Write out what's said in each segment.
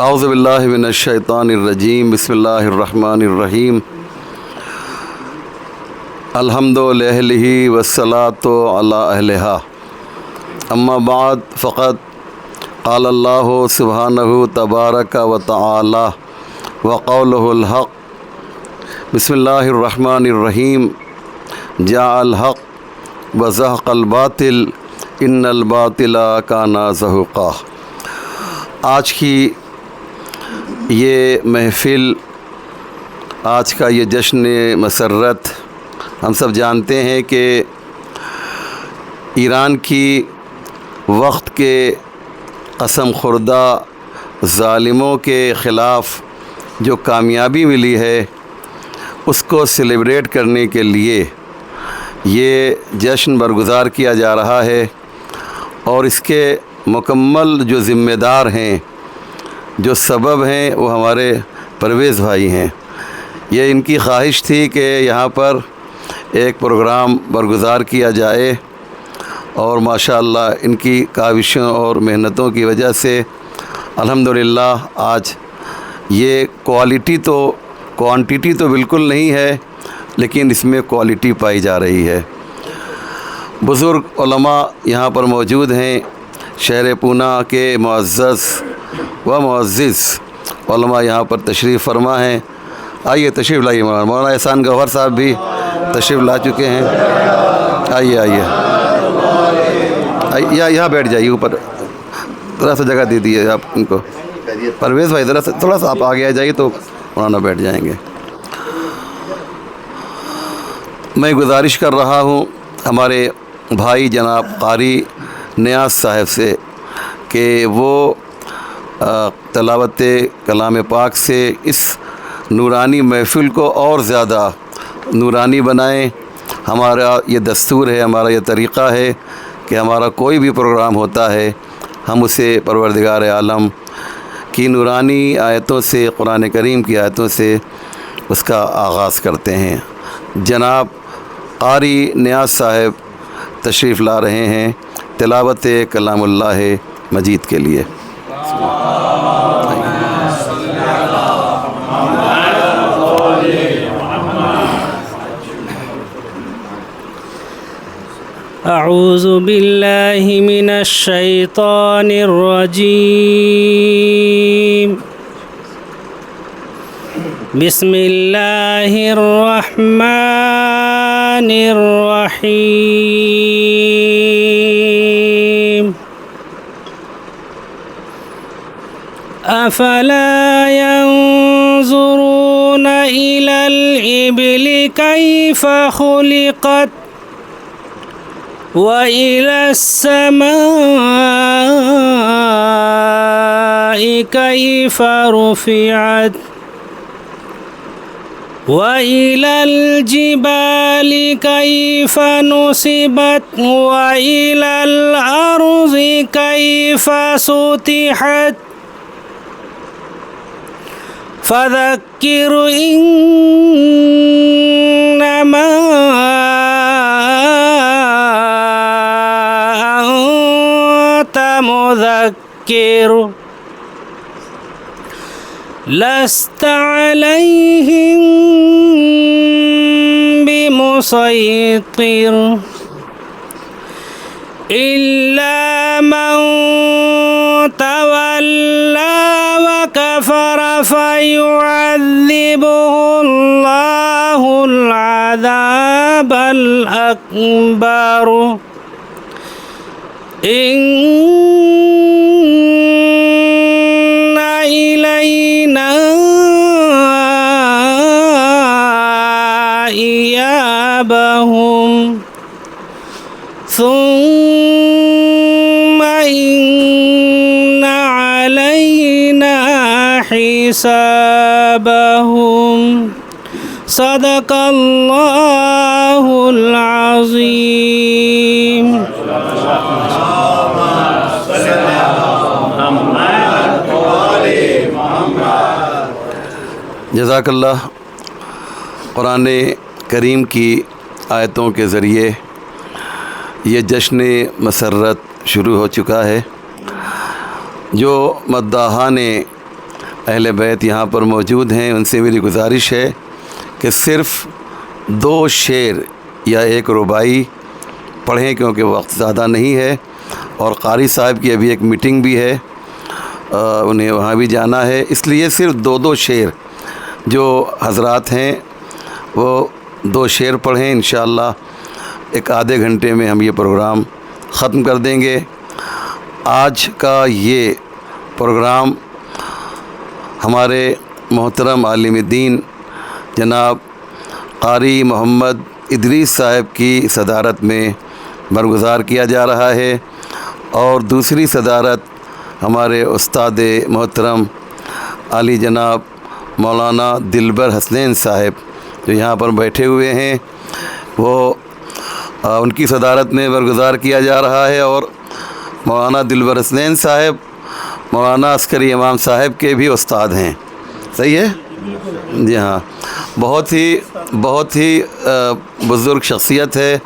اعوذ باللہ من الشیطان الرجیم بسم اللہ الرحمن الرحیم الحمد للہ والصلاۃ علی اہلہا اما بعد فقد قال اللہ سبحانہ تبارک و تعالی وقولہ الحق بسم اللہ الرحمن الرحیم جاء الحق وزهق الباطل ان الباطل کان زہوقا۔ آج کی یہ محفل، آج کا یہ جشن مسرت، ہم سب جانتے ہیں کہ ایران کی وقت کے قسم خوردہ ظالموں کے خلاف جو کامیابی ملی ہے اس کو سیلیبریٹ کرنے کے لیے یہ جشن برگزار کیا جا رہا ہے، اور اس کے مکمل جو ذمہ دار ہیں، جو سبب ہیں، وہ ہمارے پرویز بھائی ہیں۔ یہ ان کی خواہش تھی کہ یہاں پر ایک پروگرام برگزار کیا جائے، اور ماشاءاللہ ان کی کاوشوں اور محنتوں کی وجہ سے الحمدللہ آج یہ کوانٹیٹی تو بالکل نہیں ہے، لیکن اس میں کوالٹی پائی جا رہی ہے۔ بزرگ علماء یہاں پر موجود ہیں، شہر پونا کے معزز و معزز علماء یہاں پر تشریف فرما ہیں۔ آئیے تشریف لائیے، مولانا احسان گوہر صاحب بھی تشریف لا چکے ہیں۔ آئیے یہاں بیٹھ جائیے، اوپر ذرا سا جگہ دے دیجیے آپ ان کو۔ پرویز بھائی ذرا تھوڑا سا آپ آگے آ جائیے تو مولانا بیٹھ جائیں گے۔ میں گزارش کر رہا ہوں ہمارے بھائی جناب قاری نیاز صاحب سے کہ وہ تلاوت کلام پاک سے اس نورانی محفل کو اور زیادہ نورانی بنائیں۔ ہمارا یہ دستور ہے، ہمارا یہ طریقہ ہے کہ ہمارا کوئی بھی پروگرام ہوتا ہے ہم اسے پروردگار عالم کی نورانی آیتوں سے، قرآن کریم کی آیتوں سے اس کا آغاز کرتے ہیں۔ جناب قاری نیاز صاحب تشریف لا رہے ہیں تلاوت کلام اللہ مجید کے لیے۔ اعوذ باللہ من الشیطان الرجیم، بسم اللہ الرحمن الرحیم، افلا ينظرون الى الابل كيف خلقت وإلى السماء كيف رفعت وإلى الجبال كيف نصبت وإلى الأرض كيف سطحت فذكر إنما مذکر لست علیہم بمسیطر الا من تولی وکفر فیعذبہ اللہ العذاب الاکبر ان الینا ایابہم ثم ان علینا حسابہم۔ صدق اللہ العظیم۔ جزاک اللہ۔ قرآن کریم کی آیتوں کے ذریعے یہ جشن مسرت شروع ہو چکا ہے۔ جو مداحان اہل بیت یہاں پر موجود ہیں، ان سے میری گزارش ہے کہ صرف 2 شعر یا 1 رباعی پڑھیں، کیونکہ وقت زیادہ نہیں ہے، اور قاری صاحب کی ابھی ایک میٹنگ بھی ہے، انہیں وہاں بھی جانا ہے، اس لیے صرف 2 شعر جو حضرات ہیں وہ 2 شعر پڑھیں، انشاءاللہ ایک آدھے گھنٹے میں ہم یہ پروگرام ختم کر دیں گے۔ آج کا یہ پروگرام ہمارے محترم عالم دین جناب قاری محمد ادریس صاحب کی صدارت میں برگزار کیا جا رہا ہے، اور دوسری صدارت ہمارے استاد محترم عالی جناب مولانا دلبر حسنین صاحب جو یہاں پر بیٹھے ہوئے ہیں، وہ ان کی صدارت میں برگزار کیا جا رہا ہے، اور مولانا دلبر حسنین صاحب مولانا عسکری امام صاحب کے بھی استاد ہیں۔ صحیح ہے؟ جی ہاں، بہت ہی بزرگ شخصیت ہے،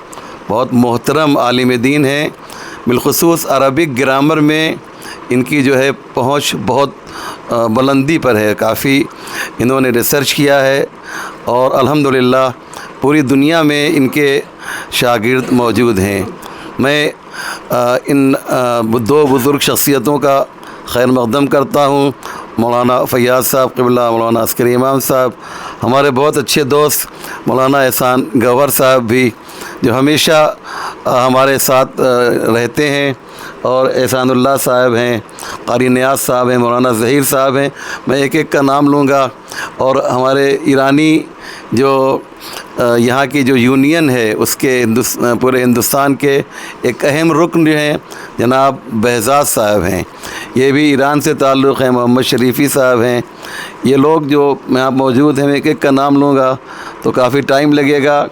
بہت محترم عالم دین ہیں، بالخصوص عربک گرامر میں ان کی جو ہے پہنچ بہت بلندی پر ہے، کافی انہوں نے ریسرچ کیا ہے، اور الحمدللہ پوری دنیا میں ان کے شاگرد موجود ہیں۔ میں ان 2 بزرگ شخصیتوں کا خیر مقدم کرتا ہوں، مولانا فیاض صاحب قبلہ، مولانا عسکری امام صاحب، ہمارے بہت اچھے دوست مولانا احسان گوہر صاحب بھی جو ہمیشہ ہمارے ساتھ رہتے ہیں، اور احسان اللہ صاحب ہیں، قاری نیاز صاحب ہیں، مولانا ظہیر صاحب ہیں، میں ایک ایک کا نام لوں گا، اور ہمارے ایرانی جو یہاں کی جو یونین ہے اس کے پورے ہندوستان کے ایک اہم رکن جو ہیں جناب بہزاد صاحب ہیں، یہ بھی ایران سے تعلق ہیں، محمد شریفی صاحب ہیں، یہ لوگ جو یہاں موجود ہیں، میں ایک ایک کا نام لوں گا تو کافی ٹائم لگے گا۔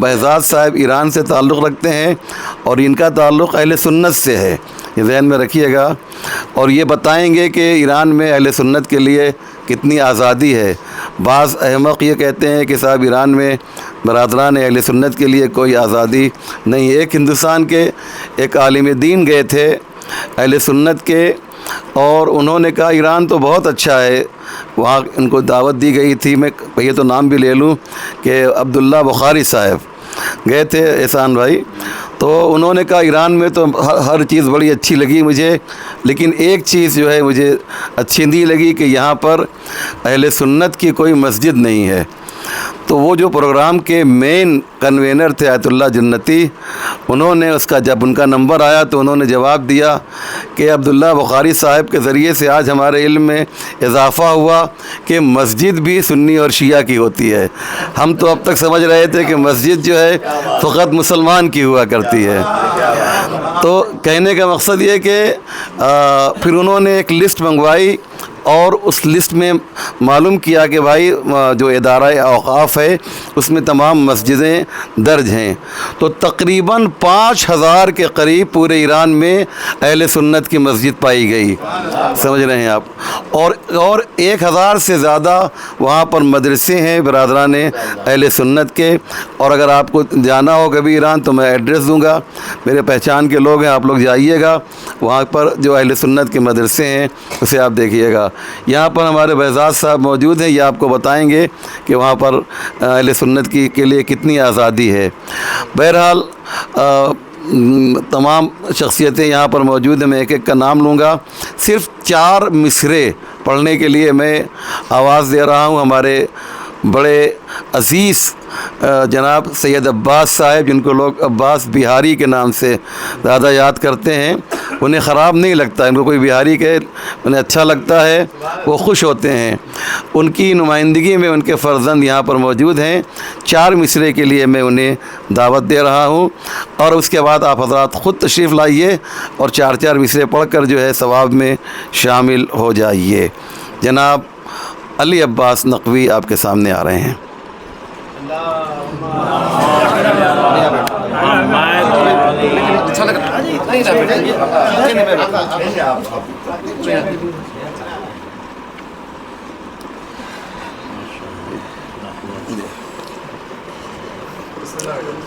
بہزاد صاحب ایران سے تعلق رکھتے ہیں، اور ان کا تعلق اہل سنت سے ہے، یہ ذہن میں رکھیے گا، اور یہ بتائیں گے کہ ایران میں اہل سنت کے لیے کتنی آزادی ہے۔ بعض احمق یہ کہتے ہیں کہ صاحب ایران میں برادران اہل سنت کے لیے کوئی آزادی نہیں۔ ایک ہندوستان کے ایک عالم دین گئے تھے اہل سنت کے، اور انہوں نے کہا ایران تو بہت اچھا ہے، وہاں ان کو دعوت دی گئی تھی، میں یہ تو نام بھی لے لوں کہ عبداللہ بخاری صاحب گئے تھے احسان بھائی، تو انہوں نے کہا ایران میں تو ہر چیز بڑی اچھی لگی مجھے، لیکن ایک چیز جو ہے مجھے اچھی نہیں لگی کہ یہاں پر اہل سنت کی کوئی مسجد نہیں ہے۔ تو وہ جو پروگرام کے مین کنوینر تھے آیت اللہ جنتی، انہوں نے اس کا جب ان کا نمبر آیا تو انہوں نے جواب دیا کہ عبداللہ بخاری صاحب کے ذریعے سے آج ہمارے علم میں اضافہ ہوا کہ مسجد بھی سنی اور شیعہ کی ہوتی ہے۔ ہم تو اب تک سمجھ رہے تھے کہ مسجد جو ہے فقط مسلمان کی ہوا کرتی ہے۔ تو کہنے کا مقصد یہ کہ پھر انہوں نے ایک لسٹ منگوائی، اور اس لسٹ میں معلوم کیا کہ بھائی جو ادارہ اوقاف ہے اس میں تمام مسجدیں درج ہیں، تو تقریباً 5000 کے قریب پورے ایران میں اہل سنت کی مسجد پائی گئی، سمجھ رہے ہیں آپ، اور 1000 سے زیادہ وہاں پر مدرسے ہیں برادران اہل سنت کے۔ اور اگر آپ کو جانا ہو کبھی ایران تو میں ایڈریس دوں گا، میرے پہچان کے لوگ ہیں، آپ لوگ جائیے گا، وہاں پر جو اہل سنت کے مدرسے ہیں اسے آپ دیکھیے گا۔ یہاں پر ہمارے بہزاد صاحب موجود ہیں، یہ آپ کو بتائیں گے کہ وہاں پر اہل سنت کے لیے کتنی آزادی ہے۔ بہرحال تمام شخصیتیں یہاں پر موجود ہیں، میں ایک ایک کا نام لوں گا، صرف 4 مصرے پڑھنے کے لیے میں آواز دے رہا ہوں۔ ہمارے بڑے عزیز جناب سید عباس صاحب، جن کو لوگ عباس بہاری کے نام سے زیادہ یاد کرتے ہیں، انہیں خراب نہیں لگتا، ان کو کوئی بہاری کہے انہیں اچھا لگتا ہے، وہ خوش ہوتے ہیں۔ ان کی نمائندگی میں ان کے فرزند یہاں پر موجود ہیں، 4 مصرے کے لیے میں انہیں دعوت دے رہا ہوں، اور اس کے بعد آپ حضرات خود تشریف لائیے اور 4 مصرے پڑھ کر جو ہے ثواب میں شامل ہو جائیے۔ جناب علی عباس نقوی آپ کے سامنے آ رہے ہیں۔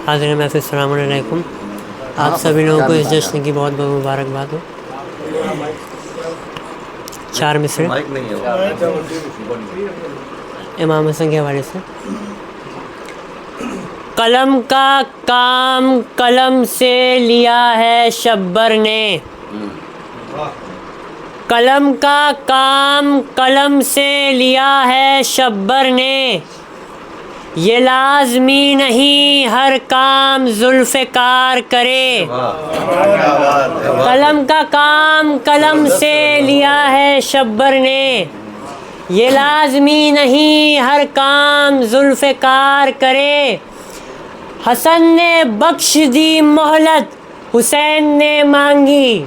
حاضرین محفل السلام علیکم، آپ سبھی لوگوں کو اس جشن کی بہت بہت مبارکباد ہو۔ 4 مصرے امام حسن کے حوالے سے. قلم کا کام قلم سے لیا ہے شبر نے. قلم کا کام قلم سے لیا ہے شبر نے. یہ لازمی نہیں ہر کام ذوالفقار کرے. قلم کا کام قلم سے لیا ہے شبر نے. یہ لازمی نہیں ہر کام ذوالفقار کرے. حسن نے بخش دی مہلت حسین نے مانگی.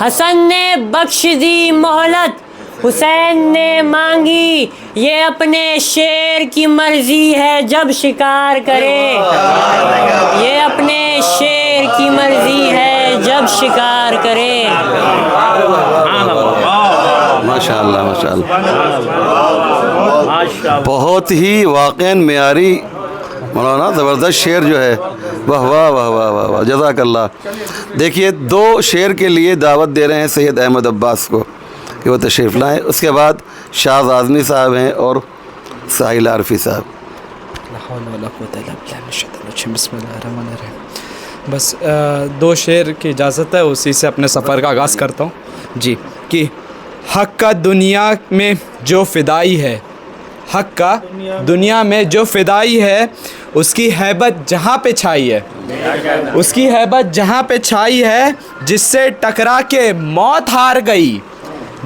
حسن نے بخش دی مہلت حسین نے مانگی. یہ اپنے شیر کی مرضی ہے جب شکار کرے. یہ اپنے شیر کی مرضی ہے جب شکار کرے. ماشاء اللہ ماشاء اللہ، بہت ہی واقعاً معیاری مولانا زبردست شعر جو ہے. واہ واہ واہ واہ واہ واہ، جزاک اللہ. دیکھیے 2 شعر کے لیے دعوت دے رہے ہیں سید احمد عباس کو کہ وہ تشریف لائیں. اس کے بعد شاز اعظمی صاحب ہیں اور ساحل عارفی صاحب. بسم اللہ الرحمن الرحیم. بس 2 شعر کی اجازت ہے، اسی سے اپنے سفر کا آغاز کرتا ہوں جی. کہ حق کا دنیا میں جو فدائی ہے، حق کا دنیا میں جو فدائی ہے، اس کی ہیبت جہاں پہ چھائی ہے. اس کی ہیبت جہاں پہ چھائی ہے، جس سے ٹکرا کے موت ہار گئی.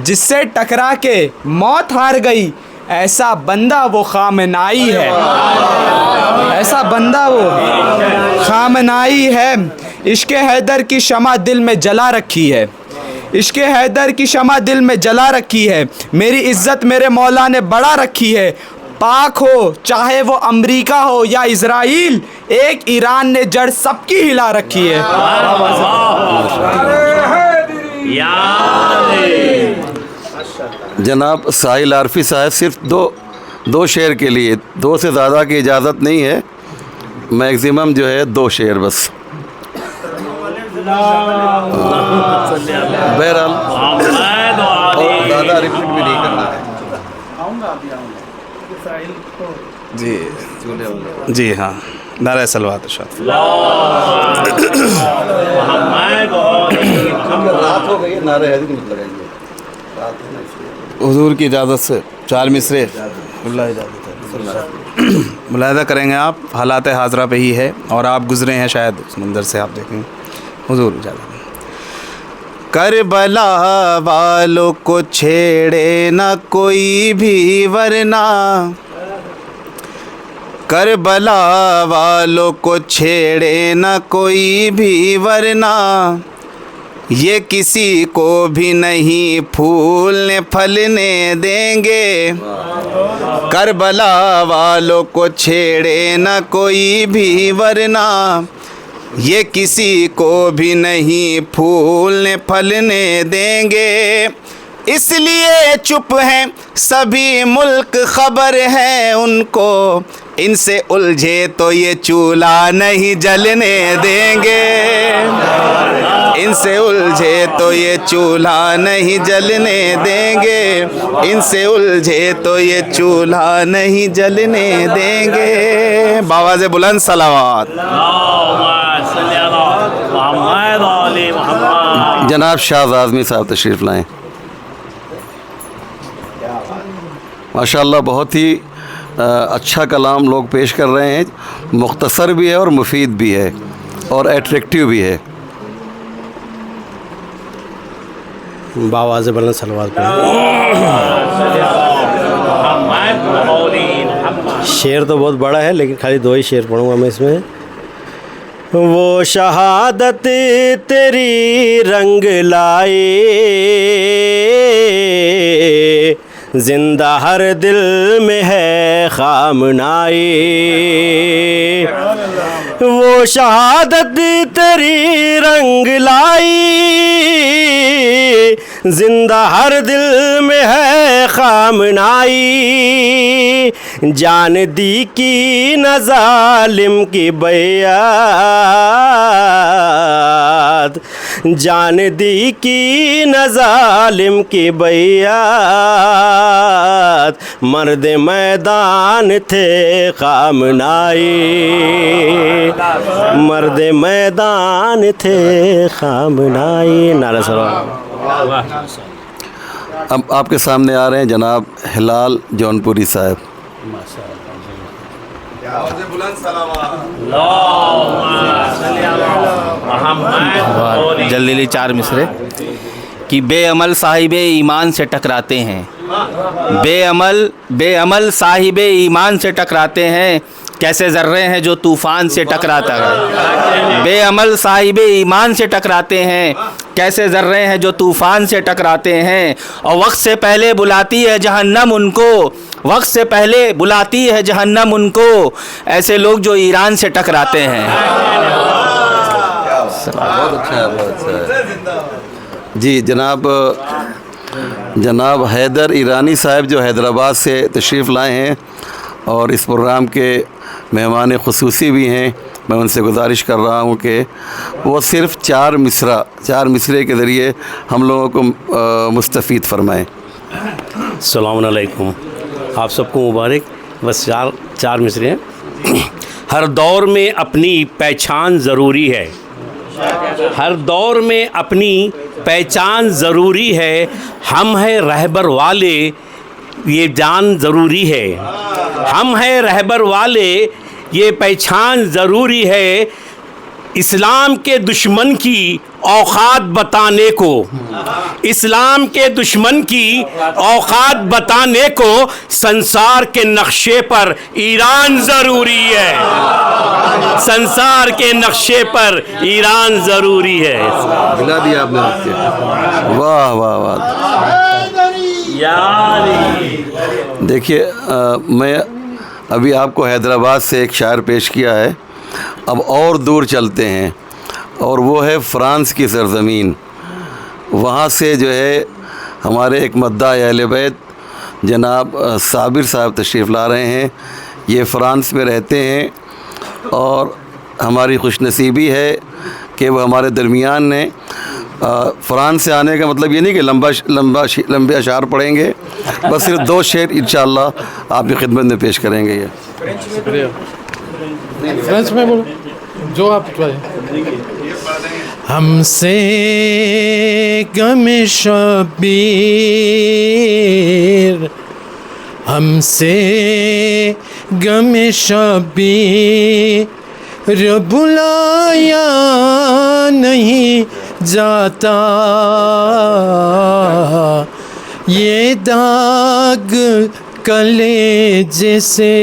جس سے ٹکرا کے موت ہار گئی، ایسا بندہ وہ خامنائی ہے. ایسا بندہ وہ خامنائی ہے. عشق حیدر کی شمع دل میں جلا رکھی ہے. عشق حیدر کی شمع دل میں جلا رکھی ہے. میری عزت میرے مولا نے بڑھا رکھی ہے. پاک ہو چاہے وہ امریکہ ہو یا اسرائیل، ایک ایران نے جڑ سب کی ہلا رکھی ہے. جناب ساحل عارفی صاحب صرف 2 شعر کے لیے، 2 سے زیادہ کی اجازت نہیں ہے. میکزیمم جو ہے 2 شعر بس. بہرحال اور زیادہ ریپیٹ بھی نہیں کرنا ہے. جی جی ہاں، نعرہ صلوات ارشاد. رات ہو گئی ہے، نعرہ حیدری مت لگائیے. حضور کی اجازت سے 4 مصرے ملاحظہ کریں گے. آپ حالات حاضرہ پہ ہی ہے اور آپ گزرے ہیں شاید سمندر سے، آپ دیکھیں. حضور اجازت. کربلا والوں کو چھیڑے نہ کوئی بھی ورنہ، کربلا والوں کو چھیڑے نہ کوئی بھی ورنہ، یہ کسی کو بھی نہیں پھولنے پھلنے دیں گے. کربلا والوں کو چھیڑے نہ کوئی بھی ورنہ، یہ کسی کو بھی نہیں پھولنے پھلنے دیں گے. اس لیے چپ ہیں سبھی ملک، خبر ہے ان کو، ان سے الجھے تو یہ چولہا نہیں جلنے دیں گے. ان سے الجھے تو یہ چولہا نہیں جلنے دیں گے. ان سے الجھے تو یہ چولہا نہیں جلنے دیں گے. بآواز بلند صلوات. جناب شاز اعظمی صاحب تشریف لائیں. ماشاءاللہ بہت ہی اچھا کلام لوگ پیش کر رہے ہیں. مختصر بھی ہے اور مفید بھی ہے اور ایٹریکٹیو بھی ہے. باواز بلند صلوات پڑھیں. شعر تو بہت بڑا ہے لیکن خالی 2 ہی شعر پڑھوں گا میں اس میں. وہ شہادت تیری رنگ لائے، زندہ ہر دل میں ہے خامنائی. وہ شہادت تیری رنگ لائی، زندہ ہر دل میں ہے خامنائی جان دی کی نہ ظالم کی بیعت جان دی کی نہ ظالم کی بیعت مرد میدان تھے خامنائی مرد میدان تھے خامنائی نعرہ سلام اب آپ کے سامنے آ رہے ہیں جناب ہلال جونپوری صاحب جلدی چار مصرے کہ بے عمل صاحب ایمان سے ٹکراتے ہیں بے عمل صاحب ایمان سے ٹکراتے ہیں کیسے ذرے ہیں جو طوفان سے ٹکراتا ہے بے عمل صاحب ایمان سے ٹکراتے ہیں کیسے ذرے ہیں جو طوفان سے ٹکراتے ہیں اور وقت سے پہلے بلاتی ہے جہنم ان کو وقت سے پہلے بلاتی ہے جہنم ان کو ایسے لوگ جو ایران سے ٹکراتے ہیں بہت اچھا ہے بہت اچھا ہے جی جناب حیدر ایرانی صاحب جو حیدرآباد سے تشریف لائے ہیں اور اس پروگرام کے مہمان خصوصی بھی ہیں میں ان سے گزارش کر رہا ہوں کہ وہ صرف چار مصرے کے ذریعے ہم لوگوں کو مستفید فرمائیں. السلام علیکم آپ سب کو مبارک. بس چار مصرے ہیں. ہر دور میں اپنی پہچان ضروری ہے ہر دور میں اپنی پہچان ضروری ہے ہم ہیں رہبر والے یہ جان ضروری ہے ہم ہیں رہبر والے یہ پہچان ضروری ہے اسلام کے دشمن کی اوقات بتانے کو اسلام کے دشمن کی اوقات بتانے کو سنسار کے نقشے پر ایران ضروری ہے سنسار کے نقشے پر ایران ضروری ہے. ملا دیا آپ نے واہ واہ واہ. دیکھیے میں ابھی آپ کو حیدرآباد سے ایک شاعر پیش کیا ہے. اب اور دور چلتے ہیں اور وہ ہے فرانس کی سرزمین. وہاں سے جو ہے ہمارے ایک مداح اہل بیت جناب صابر صاحب تشریف لا رہے ہیں. یہ فرانس میں رہتے ہیں اور ہماری خوش نصیبی ہے کہ وہ ہمارے درمیان ہیں. فرانس سے آنے کا مطلب یہ نہیں کہ لمبے اشعار پڑھیں گے, بس صرف 2 شعر انشاءاللہ آپ کی خدمت میں پیش کریں گے. یہ فرینچ میں بولو جو آپ چاہیں. ہم سے غم شبیر ہم سے غم شبیر بلایا نہیں جاتا یہ داغ کلیجے سے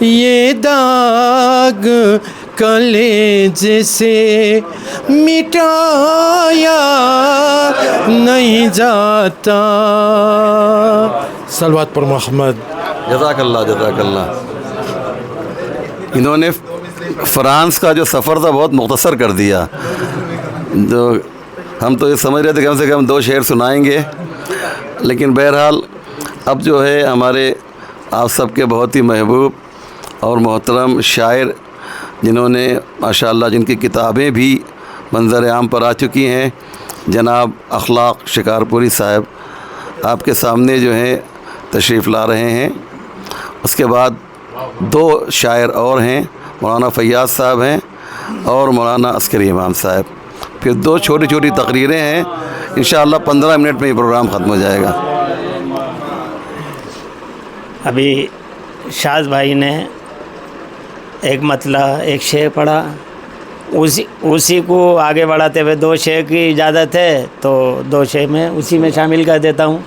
یہ داغ کلیجے سے مٹایا نہیں جاتا. صلوات پر محمد. جزاک اللہ جزاک اللہ. انہوں نے فرانس کا جو سفر تھا بہت مختصر کر دیا. جو ہم تو یہ سمجھ رہے تھے کم سے کم 2 شعر سنائیں گے, لیکن بہرحال اب جو ہے ہمارے آپ سب کے بہت ہی محبوب اور محترم شاعر جنہوں نے ماشاءاللہ جن کی کتابیں بھی منظر عام پر آ چکی ہیں, جناب اخلاق شکارپوری صاحب آپ کے سامنے جو ہیں تشریف لا رہے ہیں. اس کے بعد 2 شاعر اور ہیں, مولانا فیاض صاحب ہیں اور مولانا عسکری امام صاحب. پھر 2 چھوٹی چھوٹی تقریریں ہیں. انشاءاللہ 15 منٹ میں یہ پروگرام ختم ہو جائے گا. ابھی شاذ بھائی نے ایک مطلع ایک شعر پڑھا, اسی کو آگے بڑھاتے ہوئے 2 شعر کی اجازت ہے تو 2 شعر میں اسی میں شامل کر دیتا ہوں.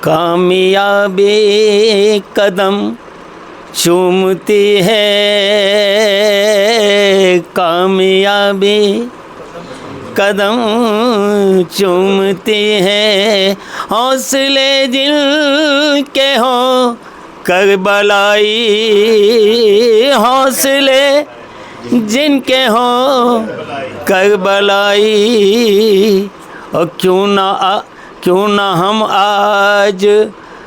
کامیابی قدم چومتی ہے کامیابی قدم چومتی ہے حوصلے دل کے ہوں کربلائی حوصلے جن کے ہوں کربلائی اور کیوں نہ ہم آج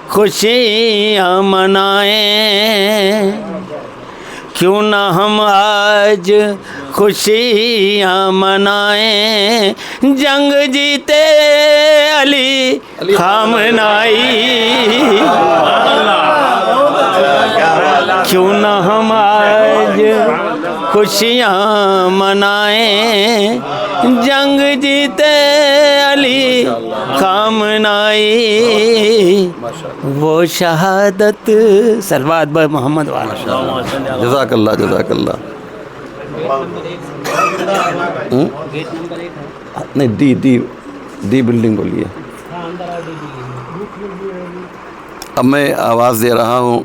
خوشیاں منائیں، کیوں نہ ہم آج خوشیاں منائیں، جنگ جیتے علی خامنائی، کیوں نہ ہم آج خوشیاں منائیں، جنگ جیتے علی خامنائی، وہ شہادت سلوات بھائی محمد والا. جزاک اللہ جزاک اللہ. نہیں ڈی بلڈنگ بولیے. اب میں آواز دے رہا ہوں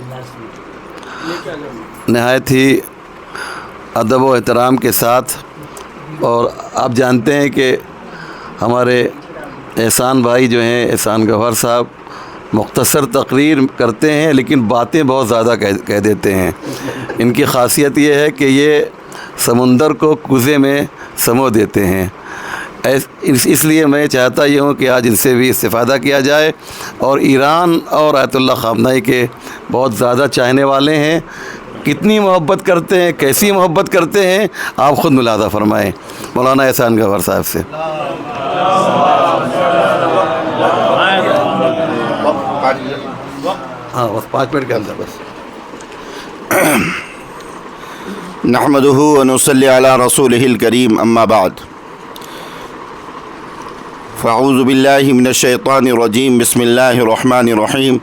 نہایت ہی ادب و احترام کے ساتھ. اور آپ جانتے ہیں کہ ہمارے احسان بھائی جو ہیں، احسان گوہر صاحب، مختصر تقریر کرتے ہیں لیکن باتیں بہت زیادہ کہہ دیتے ہیں. ان کی خاصیت یہ ہے کہ یہ سمندر کو کوزے میں سمو دیتے ہیں. اس لیے میں چاہتا یہ ہوں کہ آج ان سے بھی استفادہ کیا جائے. اور ایران اور آیت اللہ خامنہئی کے بہت زیادہ چاہنے والے ہیں. کتنی محبت کرتے ہیں، کیسی محبت کرتے ہیں، آپ خود ملاحظہ فرمائیں مولانا احسان گوہر صاحب سے. ہاں بس 5 منٹ کے اندر بس. نحمده ونصلي على رسوله الكريم اما بعد فاعوذ بالله من الشيطان الرجيم بسم الله الرحمن الرحيم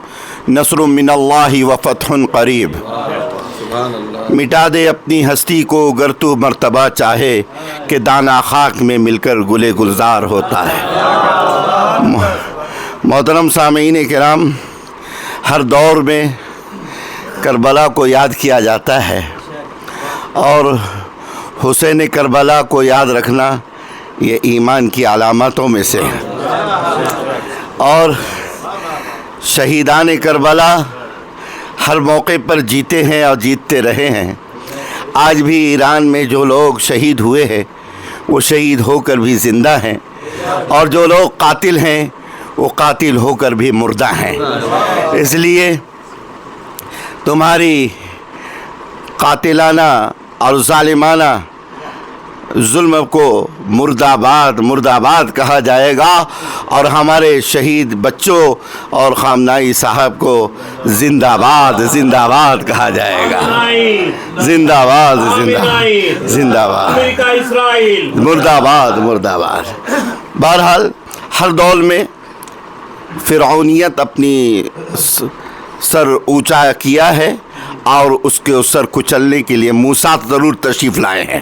نصر من الله وفتح قریب. مٹا دے اپنی ہستی کو گر تو مرتبہ چاہے کہ دانہ خاک میں مل کر گلے گلزار ہوتا ہے. محترم سامعین کرام، ہر دور میں کربلا کو یاد کیا جاتا ہے اور حسین کربلا کو یاد رکھنا یہ ایمان کی علامتوں میں سے ہے. اور شہیدان کربلا ہر موقع پر جیتے ہیں اور جیتتے رہے ہیں. آج بھی ایران میں جو لوگ شہید ہوئے ہیں وہ شہید ہو کر بھی زندہ ہیں، اور جو لوگ قاتل ہیں وہ قاتل ہو کر بھی مردہ ہیں. اس لیے تمہاری قاتلانہ اور ظالمانہ ظلم کو مرد آباد کہا جائے گا، اور ہمارے شہید بچوں اور خامنائی صاحب کو زندہ آباد کہا جائے گا. زندہ آباد مرد آباد. بہرحال ہر دور میں فرعونیت اپنی سر اونچا کیا ہے اور اس کے سر کچلنے کے لیے موسیٰ ضرور تشریف لائے ہیں.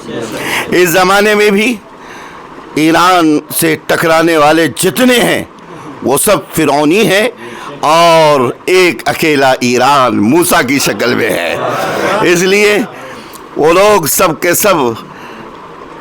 اس زمانے میں بھی ایران سے ٹکرانے والے جتنے ہیں وہ سب فرعونی ہیں، اور ایک اکیلا ایران موسیٰ کی شکل میں ہے. اس لیے وہ لوگ سب کے سب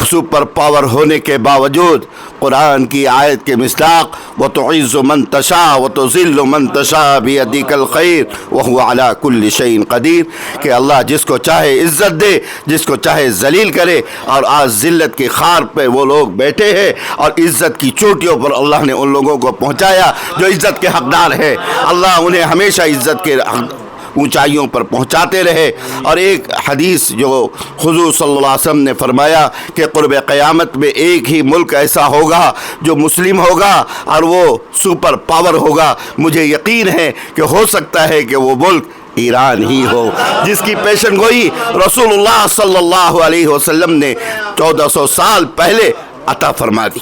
سپر پاور ہونے کے باوجود قرآن کی آیت کے مصداق وَتُعِزُّ مَن تَشَاءُ وَتُذِلُّ مَن تَشَاءُ بِيَدِكَ الْخَيْرُ وَهُوَ عَلَى كُلِّ شَيْءٍ قَدِيرٌ، کہ اللہ جس کو چاہے عزت دے، جس کو چاہے ذلیل کرے. اور آج ذلت کی خار پہ وہ لوگ بیٹھے ہیں اور عزت کی چوٹیوں پر اللہ نے ان لوگوں کو پہنچایا جو عزت کے حقدار ہیں. اللہ انہیں ہمیشہ عزت کے اونچائیوں پر پہنچاتے رہے. اور ایک حدیث جو حضور صلی اللہ علیہ وسلم نے فرمایا کہ قرب قیامت میں ایک ہی ملک ایسا ہوگا جو مسلم ہوگا اور وہ سپر پاور ہوگا. مجھے یقین ہے کہ ہو سکتا ہے کہ وہ ملک ایران ہی ہو، جس کی پیشن گوئی رسول اللہ صلی اللہ علیہ وسلم نے 1400 سال پہلے عطا فرما دی.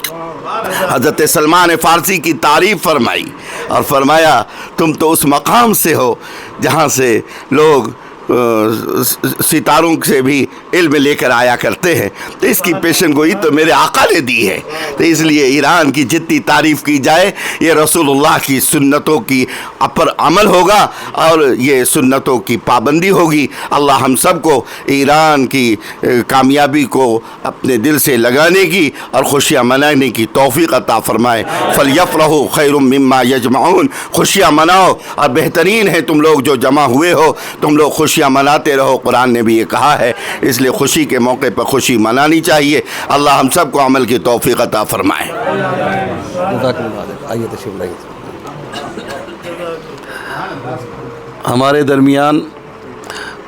حضرت سلمان فارسی کی تعریف فرمائی اور فرمایا تم تو اس مقام سے ہو جہاں سے لوگ ستاروں سے بھی علم لے کر آیا کرتے ہیں. تو اس کی پیشن گوئی تو میرے آقا نے دی ہے. تو اس لیے ایران کی جتنی تعریف کی جائے یہ رسول اللہ کی سنتوں کی پر عمل ہوگا اور یہ سنتوں کی پابندی ہوگی. اللہ ہم سب کو ایران کی کامیابی کو اپنے دل سے لگانے کی اور خوشیاں منانے کی توفیق عطا فرمائے. فَلْيَفْرَحُوا خَيْرٌ مِّمَّا يَجْمَعُونَ، خوشیاں مناؤ اور بہترین ہے تم لوگ جو جمع ہوئے ہو، تم لوگ خوشی خوشیاں مناتے رہو، قرآن نے بھی یہ کہا ہے، اس لیے خوشی کے موقع پر خوشی منانی چاہیے۔ اللہ ہم سب کو عمل کی توفیق عطا فرمائے۔ آئیے تشریف لائیے۔ ہمارے درمیان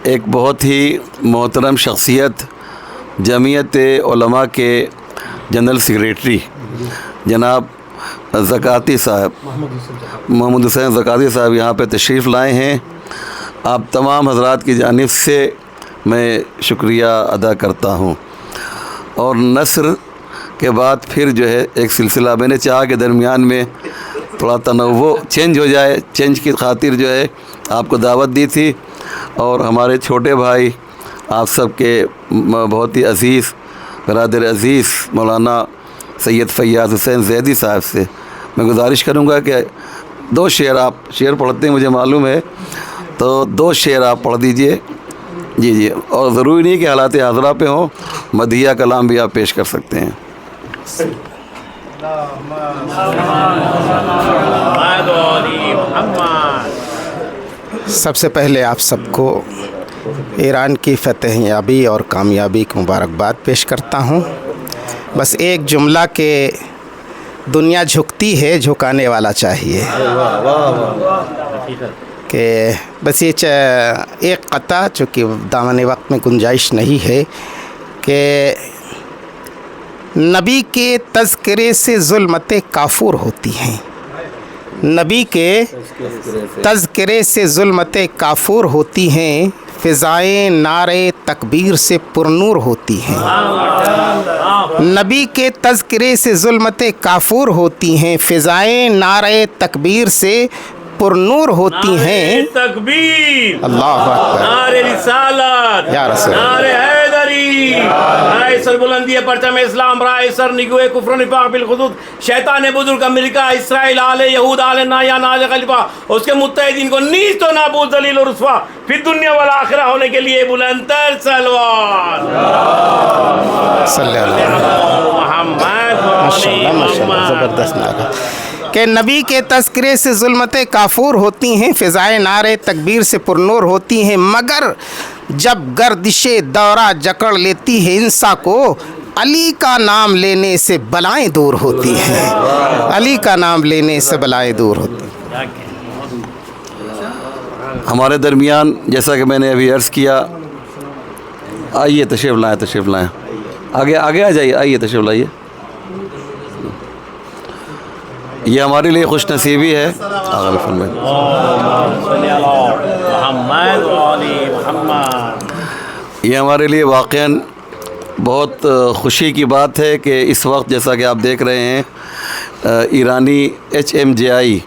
ایک بہت ہی محترم شخصیت، جمعیت علماء کے جنرل سیکریٹری جناب زکاتی صاحب، محمد حسین زکاتی صاحب یہاں پہ تشریف لائے ہیں۔ آپ تمام حضرات کی جانب سے میں شکریہ ادا کرتا ہوں۔ اور نثر کے بعد پھر جو ہے ایک سلسلہ میں نے چاہا کہ درمیان میں تھوڑا تنوع چینج ہو جائے، چینج کی خاطر جو ہے آپ کو دعوت دی تھی، اور ہمارے چھوٹے بھائی آپ سب کے بہت ہی عزیز برادر عزیز مولانا سید فیاض حسین زیدی صاحب سے میں گزارش کروں گا کہ 2 شعر، آپ شعر پڑھتے ہیں مجھے معلوم ہے، تو 2 شعر آپ پڑھ دیجئے۔ جی، اور ضروری نہیں کہ حالات حاضرہ پہ ہوں، مدیحہ کلام بھی آپ پیش کر سکتے ہیں۔ سب سے پہلے آپ سب کو ایران کی فتح یابی اور کامیابی کی مبارکباد پیش کرتا ہوں۔ بس ایک جملہ کہ دنیا جھکتی ہے، جھکانے والا چاہیے، کہ بس یہ ایک قطعہ چونکہ دامن وقت میں گنجائش نہیں ہے، کہ نبی کے تذکرے سے ظلمتیں کافور ہوتی ہیں، نبی کے تذکرے سے ظلمتیں کافور ہوتی ہیں، فضائیں نعرے تکبیر سے پرنور ہوتی ہیں۔ نبی کے تذکرے سے ظلمتیں کافور ہوتی ہیں، فضائیں نعرے تکبیر سے پرنور ہوتی ہیں۔ تکبیر، اللہ اکبر، نعرے رسالت، یا رسول اللہ، نعرے حیدری، رائے سر بلندی پرچم اسلام، رائے سر نگوے کفر و نفاق بالخصوص، شیطان بزرگ امریکہ، اسرائیل، آل یہود، آل نایان، آل خلیفہ، اس کے متحدین کو نیست و نابود، ذلیل و رسوا فی دنیا والآخرہ ہونے کے لیے بلند تر سلوات صلی اللہ علیہ محمد، ماشاءاللہ ماشاءاللہ، زبردست نعرہ، کہ نبی کے تذکرے سے ظلمتیں کافور ہوتی ہیں، فضائیں نعرے تکبیر سے پرنور ہوتی ہیں، مگر جب گردش دورہ جکڑ لیتی ہے انسان کو، علی کا نام لینے سے بلائیں دور ہوتی ہیں، علی کا نام لینے سے بلائیں دور ہوتی ہیں۔ ہمارے درمیان جیسا کہ میں نے ابھی عرض کیا، آئیے تشریف لائیں، آگے آ جائیے، آئیے تشریف لائیے۔ یہ ہمارے لیے خوش نصیبی ہے، آغا فرمائیں۔ یہ ہمارے لیے واقعاً بہت خوشی کی بات ہے کہ اس وقت جیسا کہ آپ دیکھ رہے ہیں ایرانی HMJI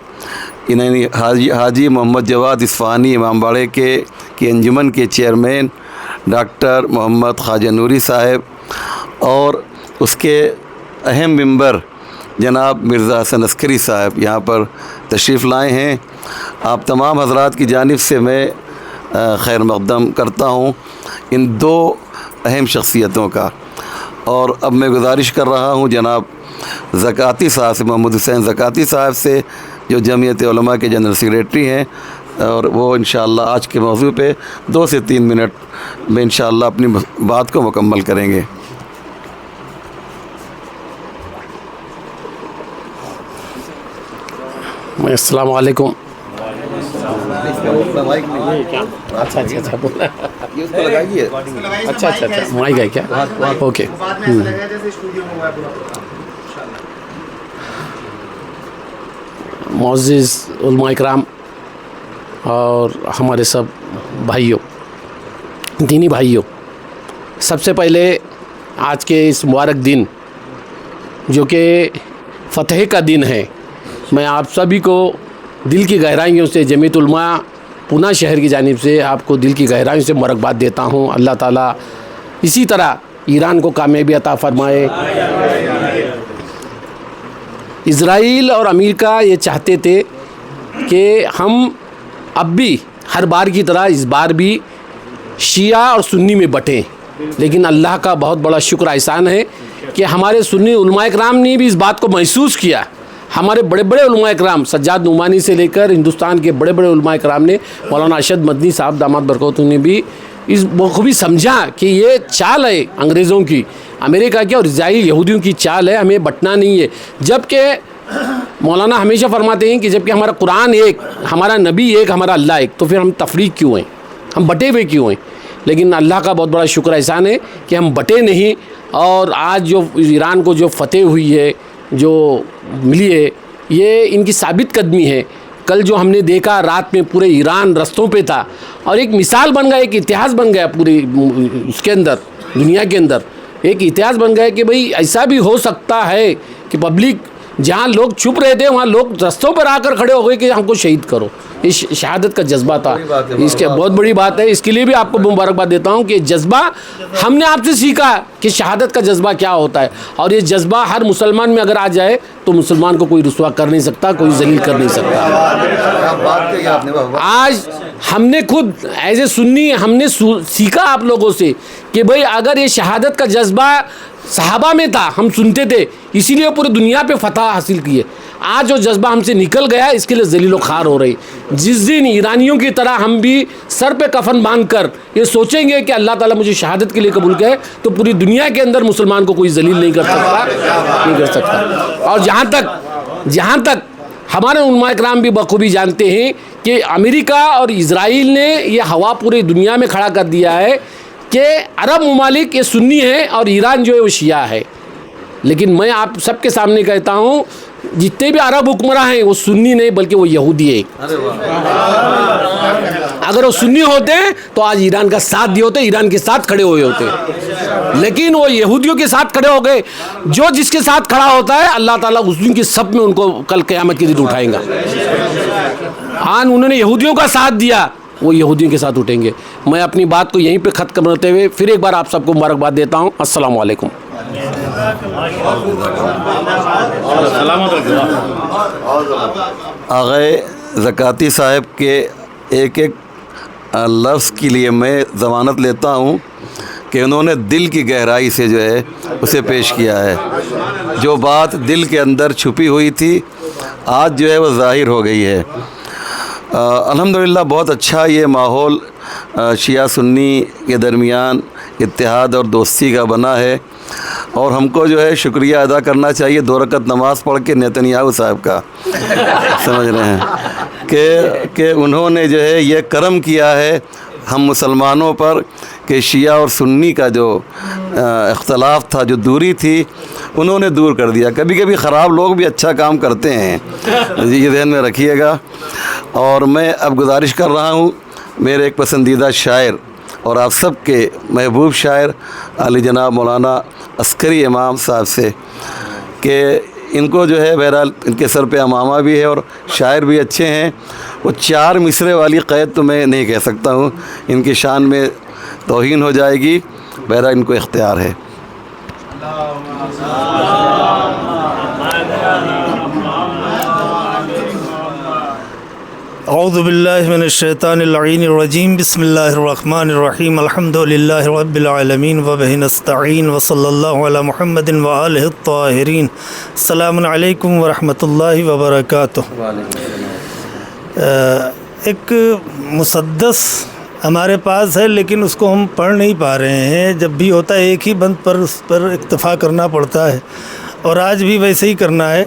یعنی حاجی محمد جواد اصفہانی امام باڑے کی انجمن کے چیئرمین ڈاکٹر محمد خواجہ نوری صاحب اور اس کے اہم ممبر جناب مرزا حسن عسکری صاحب یہاں پر تشریف لائے ہیں۔ آپ تمام حضرات کی جانب سے میں خیر مقدم کرتا ہوں ان 2 اہم شخصیتوں کا، اور اب میں گزارش کر رہا ہوں جناب زکاتی صاحب سے، محمد حسین زکاتی صاحب سے، جو جمعیت علماء کے جنرل سیکریٹری ہیں، اور وہ انشاءاللہ آج کے موضوع پہ 2 سے 3 منٹ میں انشاءاللہ اپنی بات کو مکمل کریں گے۔ السلام علیکم۔ اچھا مائک ہے کیا؟ اوکے۔ معزز علماء اکرام اور ہمارے سب بھائیوں، دینی بھائیوں، سب سے پہلے آج کے اس مبارک دن جو کہ فتح کا دن ہے، میں آپ سبھی کو دل کی گہرائیوں سے جمعیت علماء پونہ شہر کی جانب سے آپ کو دل کی گہرائیوں سے مبارکباد دیتا ہوں۔ اللہ تعالیٰ اسی طرح ایران کو کامیابی عطا فرمائے۔ اسرائیل اور امریکہ یہ چاہتے تھے کہ ہم اب بھی ہر بار کی طرح اس بار بھی شیعہ اور سنی میں بٹیں، لیکن اللہ کا بہت بڑا شکر احسان ہے کہ ہمارے سنی علماء کرام نے بھی اس بات کو محسوس کیا، ہمارے بڑے بڑے علماء اکرام سجاد نعمانی سے لے کر ہندوستان کے بڑے بڑے علماء اکرام نے، مولانا ارشد مدنی صاحب داماد برکاتہ نے بھی اس بخوبی سمجھا کہ یہ چال ہے انگریزوں کی، امریکہ کی اور اسرائیل یہودیوں کی چال ہے، ہمیں بٹنا نہیں ہے۔ جبکہ مولانا ہمیشہ فرماتے ہیں کہ جبکہ ہمارا قرآن ایک، ہمارا نبی ایک، ہمارا اللہ ایک، تو پھر ہم تفریق کیوں ہیں، ہم بٹے ہوئے کیوں ہیں؟ لیکن اللہ کا بہت بڑا شکر احسان ہے کہ ہم بٹے نہیں، اور آج جو ایران کو جو فتح ہوئی ہے، جو ملی ہے، یہ ان کی ثابت قدمی ہے۔ کل جو ہم نے دیکھا رات میں پورے ایران رستوں پہ تھا، اور ایک مثال بن گیا، ایک اتہاس بن گیا پوری اس کے اندر، دنیا کے اندر ایک اتہاس بن گیا کہ بھئی ایسا بھی ہو سکتا ہے کہ پبلک جہاں لوگ چھپ رہے تھے وہاں لوگ رستوں پر آ کر کھڑے ہو گئے کہ ہم کو شہید کرو۔ اس شہادت کا جذبہ تھا، اس کے بہت بڑی بات ہے، اس کے لیے بھی آپ کو مبارکباد دیتا ہوں کہ جذبہ ہم نے آپ سے سیکھا کہ شہادت کا جذبہ کیا ہوتا ہے، اور یہ جذبہ ہر مسلمان میں اگر آ جائے تو مسلمان کو کوئی رسوا کر نہیں سکتا، کوئی ذلیل کر نہیں سکتا۔ آج ہم نے خود ایز اے سنی ہم نے سیکھا آپ لوگوں سے کہ بھئی اگر یہ شہادت کا جذبہ صحابہ میں تھا، ہم سنتے تھے، اسی لیے پورے دنیا پہ فتح حاصل کیے۔ آج جو جذبہ ہم سے نکل گیا اس کے لیے ذلیل و خوار ہو رہی۔ جس دن ایرانیوں کی طرح ہم بھی سر پہ کفن باندھ کر یہ سوچیں گے کہ اللہ تعالیٰ مجھے شہادت کے لیے قبول کرے، تو پوری دنیا کے اندر مسلمان کو کوئی ذلیل نہیں کر سکتا۔ اور جہاں تک ہمارے علماء اکرام بھی بخوبی جانتے ہیں کہ امریکہ اور اسرائیل نے یہ ہوا پوری دنیا میں کھڑا کر دیا ہے کہ عرب ممالک یہ سنی ہیں اور ایران جو ہے وہ شیعہ ہے۔ لیکن میں آپ سب کے سامنے کہتا ہوں جتنے بھی عرب حکمراں ہیں وہ سنی نہیں بلکہ وہ یہودی ہیں۔ اگر وہ سنی ہوتے تو آج ایران کا ساتھ دیے ہوتے، ایران کے ساتھ کھڑے ہوئے ہوتے، لیکن وہ یہودیوں کے ساتھ کھڑے ہو گئے۔ جو جس کے ساتھ کھڑا ہوتا ہے اللہ تعالیٰ اس دن کی سب میں ان کو کل قیامت کے دن اٹھائیں گا۔ انہوں نے یہودیوں کا ساتھ دیا، وہ یہودیوں کے ساتھ اٹھیں گے۔ میں اپنی بات کو یہیں پہ ختم کرتے ہوئے پھر ایک بار آپ سب کو مبارکباد دیتا ہوں۔ السلام علیکم۔ آغائے زکاتی صاحب کے ایک ایک لفظ کے لیے میں ضمانت لیتا ہوں کہ انہوں نے دل کی گہرائی سے جو ہے اسے پیش کیا ہے۔ جو بات دل کے اندر چھپی ہوئی تھی آج جو ہے وہ ظاہر ہو گئی ہے۔ الحمدللہ بہت اچھا یہ ماحول شیعہ سنی کے درمیان اتحاد اور دوستی کا بنا ہے، اور ہم کو جو ہے شکریہ ادا کرنا چاہیے 2 رکعت نماز پڑھ کے نیتنیاہو صاحب کا، سمجھ رہے ہیں کہ انہوں نے جو ہے یہ کرم کیا ہے ہم مسلمانوں پر کہ شیعہ اور سنی کا جو اختلاف تھا، جو دوری تھی، انہوں نے دور کر دیا۔ کبھی کبھی خراب لوگ بھی اچھا کام کرتے ہیں، یہ ذہن میں رکھیے گا۔ اور میں اب گزارش کر رہا ہوں میرے ایک پسندیدہ شاعر اور آپ سب کے محبوب شاعر علی جناب مولانا عسکری امام صاحب سے کہ ان کو جو ہے بہرحال ان کے سر پہ امامہ بھی ہے اور شاعر بھی اچھے ہیں۔ وہ 4 مصرے والی قید تو میں نہیں کہہ سکتا ہوں، ان کی شان میں توہین ہو جائے گی، بہرحال ان کو اختیار ہے۔ اعوذ باللہ من الشیطان اللعین الرجیم، بسم اللہ الرحمن الرحیم، الحمد للہ رب العالمین وبہ نستعین وصلی اللہ علی محمد وآلہ الطاہرین۔ السلام علیکم ورحمۃ اللہ وبرکاتہ۔ ایک مسدس ہمارے پاس ہے لیکن اس کو ہم پڑھ نہیں پا رہے ہیں، جب بھی ہوتا ہے ایک ہی بند پر اس پر اکتفا کرنا پڑتا ہے، اور آج بھی ویسے ہی کرنا ہے،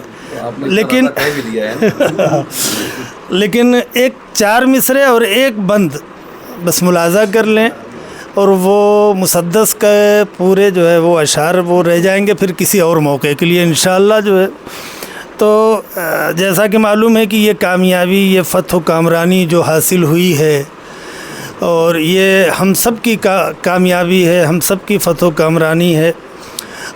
لیکن ایک 4 مصرے اور ایک بند بس ملاحظہ کر لیں، اور وہ مسدس کا پورے جو ہے وہ اشعار وہ رہ جائیں گے پھر کسی اور موقع کے لیے انشاءاللہ جو ہے۔ تو جیسا کہ معلوم ہے کہ یہ کامیابی، یہ فتح و کامرانی جو حاصل ہوئی ہے، اور یہ ہم سب کی کامیابی ہے، ہم سب کی فتح و کامرانی ہے،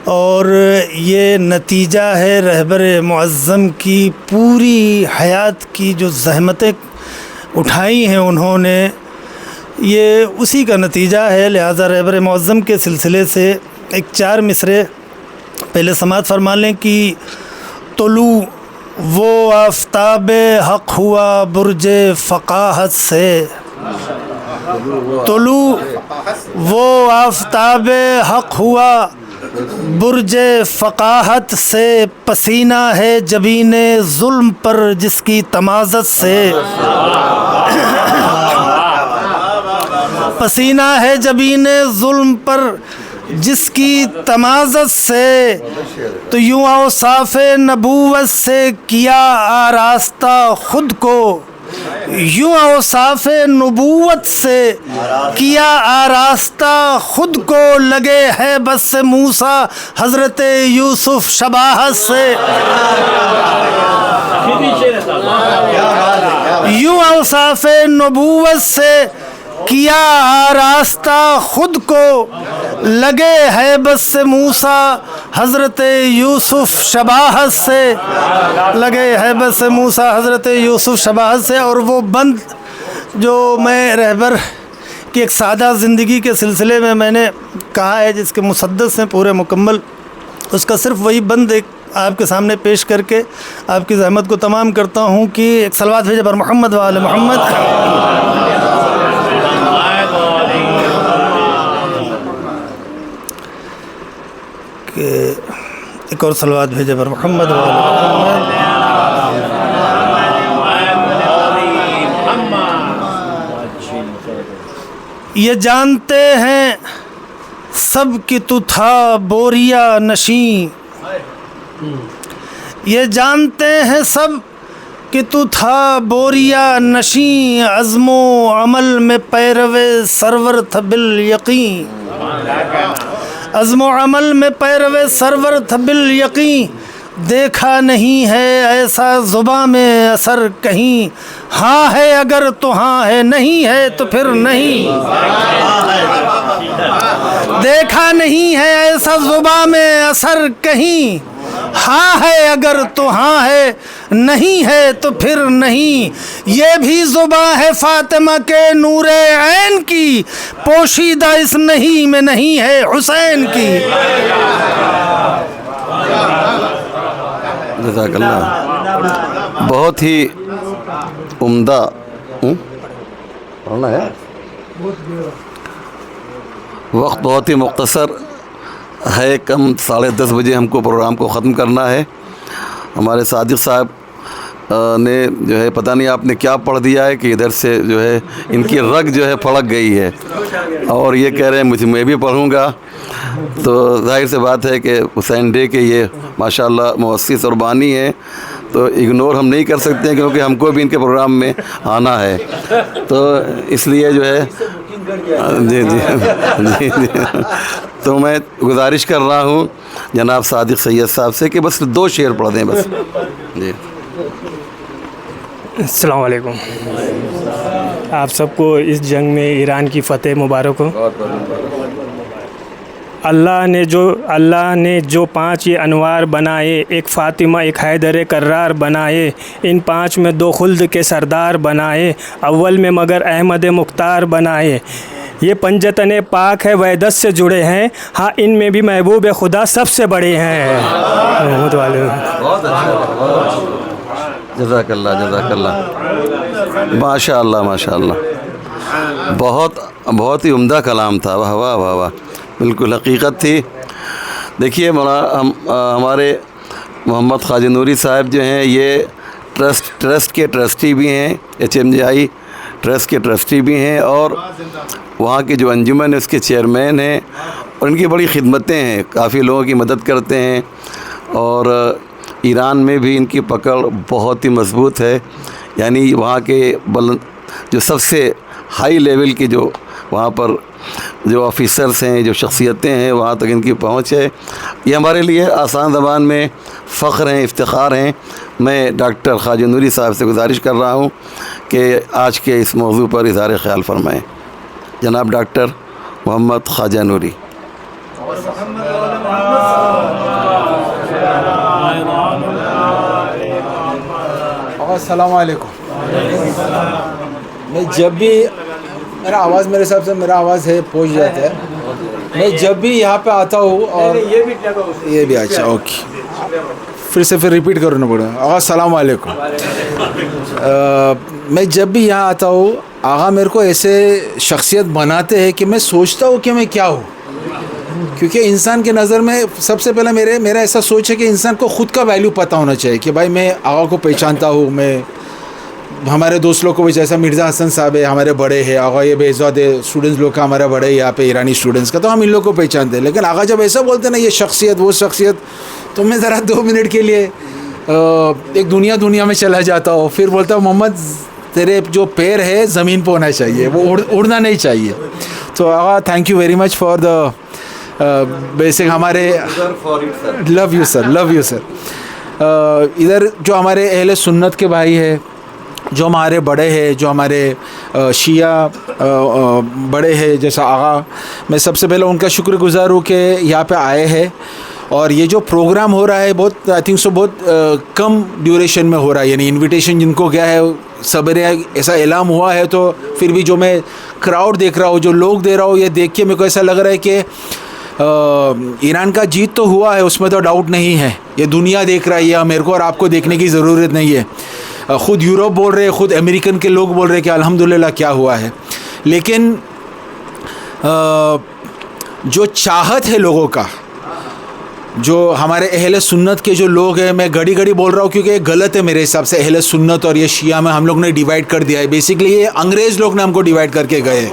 اور یہ نتیجہ ہے رہبر معظم کی پوری حیات کی جو زحمتیں اٹھائی ہیں انہوں نے، یہ اسی کا نتیجہ ہے۔ لہٰذا رہبر معظم کے سلسلے سے ایک 4 مصرے پہلے سماعت فرما لیں کہ طلوع وہ آفتاب حق ہوا برج فقاہت سے، طلوع وہ آفتاب حق ہوا برج فقاہت سے پسینہ ہے جبین ظلم پر جس کی تمازت سے پسینہ ہے جبین ظلم پر جس کی تمازت سے تو یوں اوصاف نبوت سے کیا آراستہ خود کو یوں اوصاف نبوت سے کیا آراستہ خود کو لگے ہے بس موسیٰ حضرت یوسف شباہت سے یوں اوصاف نبوت سے کیا آراستہ خود کو لگے ہے بس موسیٰ حضرت یوسف شباہت سے لگے ہے بس موسیٰ حضرت یوسف شباہت سے. اور وہ بند جو میں رہبر کی ایک سادہ زندگی کے سلسلے میں نے کہا ہے جس کے مسدس ہیں پورے مکمل, اس کا صرف وہی بند ایک آپ کے سامنے پیش کر کے آپ کی زحمت کو تمام کرتا ہوں کہ ایک صلوات بھیجے پر محمد و آل محمد. کہ ایک اور صلوات بھیجے پر محمد و آل محمد. یہ جانتے ہیں سب کہ تو تھا بوریا نشیں, یہ جانتے ہیں سب کہ تو تھا بوریا نشیں, عزم و عمل میں پیرو سرور تھا بالیقین, عزم و عمل میں پیرو سرور تھا بالیقین. دیکھا نہیں ہے ایسا زباں میں اثر کہیں, ہاں ہے اگر تو ہاں ہے, نہیں ہے تو پھر نہیں. دیکھا نہیں ہے ایسا زباں میں اثر کہیں, ہاں ہے اگر تو ہاں ہے, نہیں ہے تو پھر نہیں. یہ بھی زباں ہے فاطمہ کے نور عین کی, پوشیدہ اس نہیں میں نہیں ہے حسین کی. جزاک اللہ. بہت ہی عمدہ پڑھنا ہے, وقت بہت ہی مختصر ہے, کم 10:30 بجے ہم کو پروگرام کو ختم کرنا ہے. ہمارے صادق صاحب نے جو ہے پتہ نہیں آپ نے کیا پڑھ دیا ہے کہ ادھر سے جو ہے ان کی رگ جو ہے پھڑک گئی ہے, اور یہ کہہ رہے ہیں میں بھی پڑھوں گا. تو ظاہر سی بات ہے کہ حسین ڈے کے یہ ماشاءاللہ مؤسس اور بانی ہیں, تو اگنور ہم نہیں کر سکتے ہیں کیونکہ ہم کو بھی ان کے پروگرام میں آنا ہے. تو اس لیے جو ہے جی جی جی جی تو میں گزارش کر رہا ہوں جناب صادق سید صاحب سے کہ بس 2 شعر پڑھ دیں بس. جی السلام علیکم. آپ سب کو اس جنگ میں ایران کی فتح مبارک ہو. اللہ نے جو 5 یہ انوار بنائے, ایک فاطمہ ایک حیدر کرار بنائے, ان 5 میں 2 خلد کے سردار بنائے, اول میں مگر احمد مختار بنائے. یہ پنجتن پاک ہے وحدت سے جڑے ہیں, ہاں ان میں بھی محبوب خدا سب سے بڑے ہیں. جزاک اللہ جزاک اللہ. ماشاء اللہ ماشاء اللہ, بہت ہی عمدہ کلام تھا. واہ واہ واہ واہ, بالکل حقیقت تھی. دیکھیے ہمارے محمد خواجہ نوری صاحب جو ہیں یہ ٹرسٹ کے ٹرسٹی بھی ہیں, HMGI ٹرسٹ کے ٹرسٹی بھی ہیں, اور وہاں کی جو انجمن ہے اس کے چیئرمین ہیں, اور ان کی بڑی خدمتیں ہیں, کافی لوگوں کی مدد کرتے ہیں. اور ایران میں بھی ان کی پکڑ بہت ہی مضبوط ہے, یعنی وہاں کے جو سب سے ہائی لیول کی جو وہاں پر جو آفیسرز ہیں, جو شخصیتیں ہیں, وہاں تک ان کی پہنچ ہے. یہ ہمارے لیے آسان زبان میں فخر ہیں, افتخار ہیں. میں ڈاکٹر خواجہ نوری صاحب سے گزارش کر رہا ہوں کہ آج کے اس موضوع پر اظہار خیال فرمائیں. جناب ڈاکٹر محمد خواجہ نوری. السلام علیکم. میں جب بھی میرا آواز ہے پہنچ جاتا ہے, میں جب بھی یہاں پہ آتا ہوں, اور یہ بھی اچھا اوکے, پھر ریپیٹ کرنا پڑے گا. السلام علیکم. میں جب بھی یہاں آتا ہوں, آغا میرے کو ایسے شخصیت بناتے ہیں کہ میں سوچتا ہوں کہ میں کیا ہوں, کیونکہ انسان کے نظر میں سب سے پہلے میرا ایسا سوچ ہے کہ انسان کو خود کا ویلیو پتہ ہونا چاہیے کہ بھائی میں آقا کو پہچانتا ہوں. میں ہمارے دوست لوگ کو بھی جیسا مرزا حسن صاحب ہے ہمارے بڑے ہیں, آقا یہ بہزاد ہے اسٹوڈنٹس لوگ کا ہمارا بڑے یہاں پہ ایرانی اسٹوڈنٹس کا, تو ہم ان لوگ کو پہچانتے ہیں. لیکن آقا جب ایسا بولتے ہیں نا یہ شخصیت وہ شخصیت, تو میں ذرا 2 منٹ کے لیے ایک دنیا میں چلا جاتا ہوں. پھر بولتا ہوں محمد تیرے جو پیر ہے زمین پہ ہونا چاہیے, وہ اڑنا نہیں چاہیے. تو آقا thank you very much for the basic ہمارے لو یو سر. ادھر جو ہمارے اہل سنت کے بھائی ہے, جو ہمارے بڑے ہیں, جو ہمارے شیعہ بڑے ہیں جیسا آغا, میں سب سے پہلے ان کا شکر گزار ہوں کہ یہاں پہ آئے ہیں. اور یہ جو پروگرام ہو رہا ہے بہت آئی تھنک سو بہت کم ڈیوریشن میں ہو رہا ہے, یعنی انویٹیشن جن کو گیا ہے صبر ایسا اعلان ہوا ہے. تو پھر بھی جو میں کراؤڈ دیکھ رہا ہوں, جو لوگ دے رہا ہوں, یہ دیکھ کے میرے کو ایسا لگ رہا ہے کہ ایران کا جیت تو ہوا ہے, اس میں تو ڈاؤٹ نہیں ہے. یہ دنیا دیکھ رہا ہے, یہ میرے کو اور آپ کو دیکھنے کی ضرورت نہیں ہے. خود یورپ بول رہے, خود امریکن کے لوگ بول رہے کہ الحمدللہ کیا ہوا ہے. لیکن جو چاہت ہے لوگوں کا, جو ہمارے اہل سنت کے جو لوگ ہیں, میں گھڑی بول رہا ہوں کیونکہ یہ غلط ہے میرے حساب سے. اہل سنت اور یہ شیعہ میں ہم لوگ نے ڈیوائڈ کر دیا ہے. بیسکلی یہ انگریز لوگ نے ہم کو ڈیوائڈ کر کے گئے.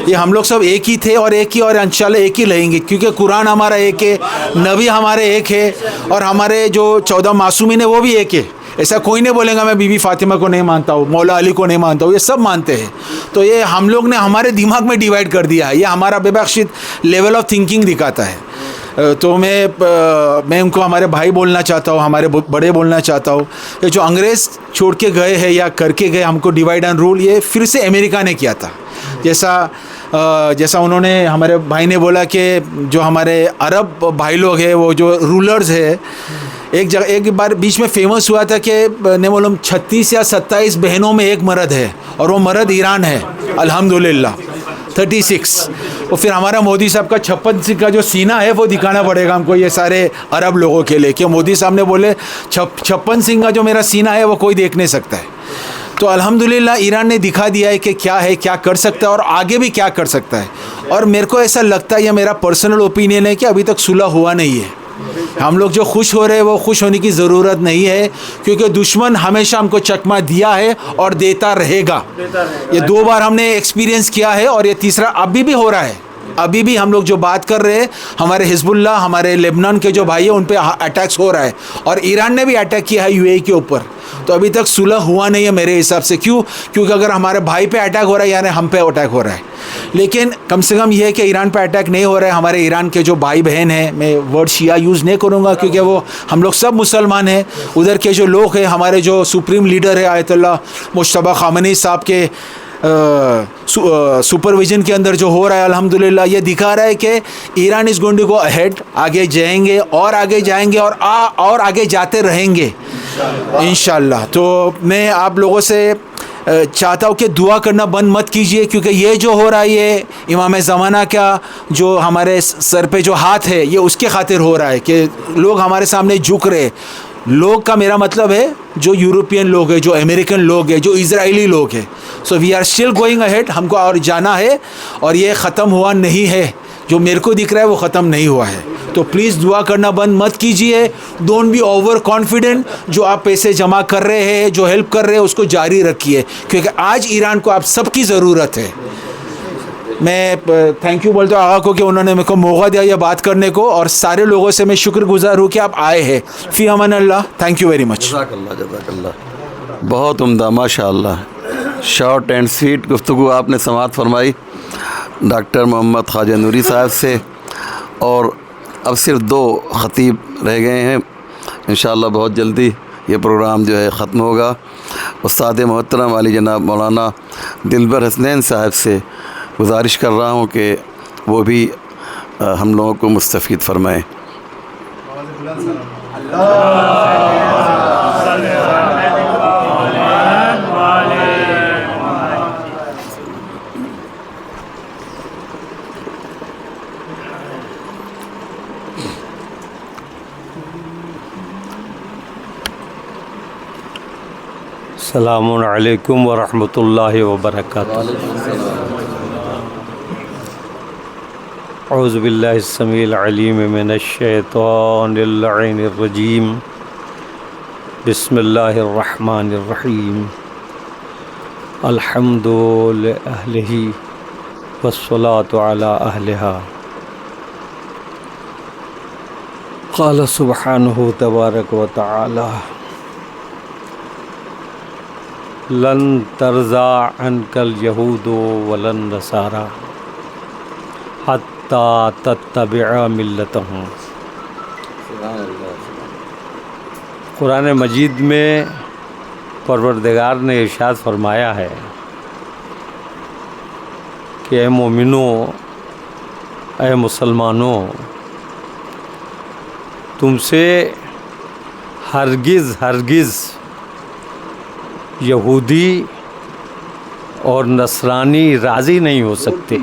یہ ہم لوگ سب ایک ہی تھے اور ایک ہی, اور انشاءاللہ ایک ہی رہیں گے, کیونکہ قرآن ہمارا ایک ہے, نبی ہمارے ایک ہے, اور ہمارے جو 14 معصومین ہیں وہ بھی ایک ہے. ایسا کوئی نہیں بولے گا میں بی بی فاطمہ کو نہیں مانتا ہوں, مولا علی کو نہیں مانتا ہوں, یہ سب مانتے ہیں. تو یہ ہم لوگ نے ہمارے دماغ میں ڈیوائڈ کر دیا ہے. یہ ہمارا بے بخشید لیول آف تھنکنگ دکھاتا ہے. تو میں ان کو ہمارے بھائی بولنا چاہتا ہوں, ہمارے بڑے بولنا چاہتا ہوں. یہ جو انگریز چھوڑ کے گئے ہیں یا کر کے گئے ہم کو ڈیوائڈ اینڈ رول, یہ پھر سے امریکہ نے کیا تھا. جیسا انہوں نے ہمارے بھائی نے بولا کہ جو ہمارے عرب بھائی لوگ ہیں وہ جو رولرز ہے, ایک بار بیچ میں فیمس ہوا تھا کہ نہیں معلوم 36 یا 27 بہنوں میں ایک مرد ہے, اور وہ مرد ایران ہے الحمدللہ 36. اور پھر ہمارا مودی صاحب کا 56 سنگھ کا جو سینہ ہے وہ دکھانا پڑے گا ہم کو یہ سارے عرب لوگوں کے لیے, کہ مودی صاحب نے بولے 56 سنگھ کا جو میرا سینہ ہے وہ کوئی دیکھ نہیں سکتا ہے. تو الحمدللہ ایران نے دکھا دیا ہے کہ کیا ہے, کیا کر سکتا ہے, اور آگے بھی کیا کر سکتا ہے. اور میرے کو ایسا لگتا ہے, یہ میرا پرسنل اوپینین ہے, کہ ابھی تک صلح ہوا نہیں ہے. ہم لوگ جو خوش ہو رہے ہیں وہ خوش ہونے کی ضرورت نہیں ہے, کیونکہ دشمن ہمیشہ ہم کو چکمہ دیا ہے اور دیتا رہے گا. یہ 2 بار ہم نے ایکسپیرینس کیا ہے, اور یہ تیسرا ابھی بھی ہو رہا ہے. ابھی بھی ہم لوگ جو بات کر رہے ہیں, ہمارے حزب اللہ, ہمارے لیبنان کے جو بھائی ہیں ان پہ اٹیکس ہو رہا ہے, اور ایران نے بھی اٹیک کیا ہے UAE کے اوپر. تو ابھی تک صلح ہوا نہیں ہے میرے حساب سے. کیونکہ اگر ہمارے بھائی پہ اٹیک ہو رہا ہے یعنی ہم پہ اٹیک ہو رہا ہے. لیکن کم سے کم یہ ہے کہ ایران پہ اٹیک نہیں ہو رہا ہے. ہمارے ایران کے جو بھائی بہن ہیں, میں ورڈ شیعہ یوز نہیں کروں گا کیونکہ وہ ہم لوگ سب مسلمان ہیں. ادھر کے جو لوگ ہیں, ہمارے جو سپریم لیڈر ہے آیت اللہ مجتبیٰ خامنہئی صاحب کے سپرویژن کے اندر جو ہو رہا ہے الحمدللہ, یہ دکھا رہا ہے کہ Iran is going to go ahead, آگے جائیں گے اور آگے جائیں گے اور آگے جاتے رہیں گے انشاءاللہ. تو میں آپ لوگوں سے چاہتا ہوں کہ دعا کرنا بند مت کیجئے, کیونکہ یہ جو ہو رہا ہے یہ امام زمانہ کا جو ہمارے سر پہ جو ہاتھ ہے یہ اس کے خاطر ہو رہا ہے کہ لوگ ہمارے سامنے جھک رہے. لوگ کا میرا مطلب ہے جو یورپین لوگ ہیں, جو امریکن لوگ ہیں, جو اسرائیلی لوگ ہیں. So we are still going ahead, ہم کو اور جانا ہے, اور یہ ختم ہوا نہیں ہے. جو میرے کو دکھ رہا ہے وہ ختم نہیں ہوا ہے. تو پلیز دعا کرنا بند مت کیجئے. Don't be overconfident. جو آپ پیسے جمع کر رہے ہیں, جو ہیلپ کر رہے ہیں, اس کو جاری رکھیے, کیونکہ آج ایران کو آپ سب کی ضرورت ہے. میں تھینک یو بولتا ہوں آقا کو کہ انہوں نے میرے کو موقع دیا یہ بات کرنے کو, اور سارے لوگوں سے میں شکر گزار ہوں کہ آپ آئے ہیں. فی امان اللہ. Thank you very much. جزاک اللہ. بہت عمدہ, ماشاء اللہ. شارٹ اینڈ سویٹ گفتگو آپ نے سماعت فرمائی ڈاکٹر محمد خواجہ نوری صاحب سے, اور اب صرف 2 خطیب رہ گئے ہیں. انشاءاللہ بہت جلدی یہ پروگرام جو ہے ختم ہوگا. استاد محترم علی جناب مولانا دلبر حسنین صاحب سے گزارش کر رہا ہوں کہ وہ بھی ہم لوگوں کو مستفید فرمائیں. السلام علیکم ورحمۃ اللہ وبرکاتہ. اعوذ باللہ السمیع العلیم من الشیطان اللعین الرجیم بسم اللہ الرحمن الرحیم الحمد لأہلہ والصلاة علی اہلہا قال سبحانہ تبارک و تعالی لن ترضى عنك اليهود ولا النصارى حتى تتبع ملتهم. قرآن مجید میں پروردگار نے ارشاد فرمایا ہے کہ اے مومنوں، اے مسلمانوں، تم سے ہرگز یہودی اور نصرانی راضی نہیں ہو سکتے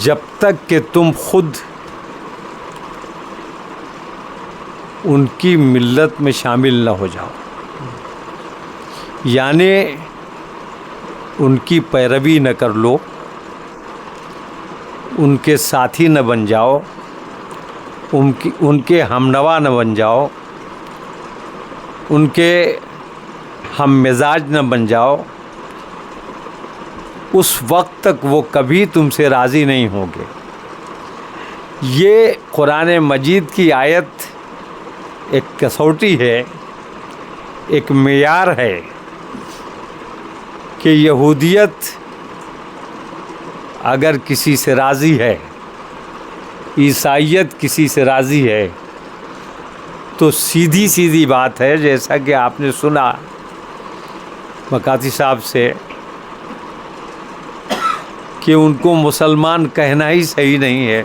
جب تک کہ تم خود ان کی ملت میں شامل نہ ہو جاؤ، یعنی ان کی پیروی نہ کر لو، ان کے ساتھی نہ بن جاؤ، ان کے ہمنوا نہ بن جاؤ، ان کے ہم مزاج نہ بن جاؤ، اس وقت تک وہ کبھی تم سے راضی نہیں ہوں گے. یہ قرآن مجید کی آیت ایک کسوٹی ہے، ایک معیار ہے کہ یہودیت اگر کسی سے راضی ہے، عیسائیت کسی سے راضی ہے، تو سیدھی بات ہے، جیسا کہ آپ نے سنا مکاتی صاحب سے، کہ ان کو مسلمان کہنا ہی صحیح نہیں ہے.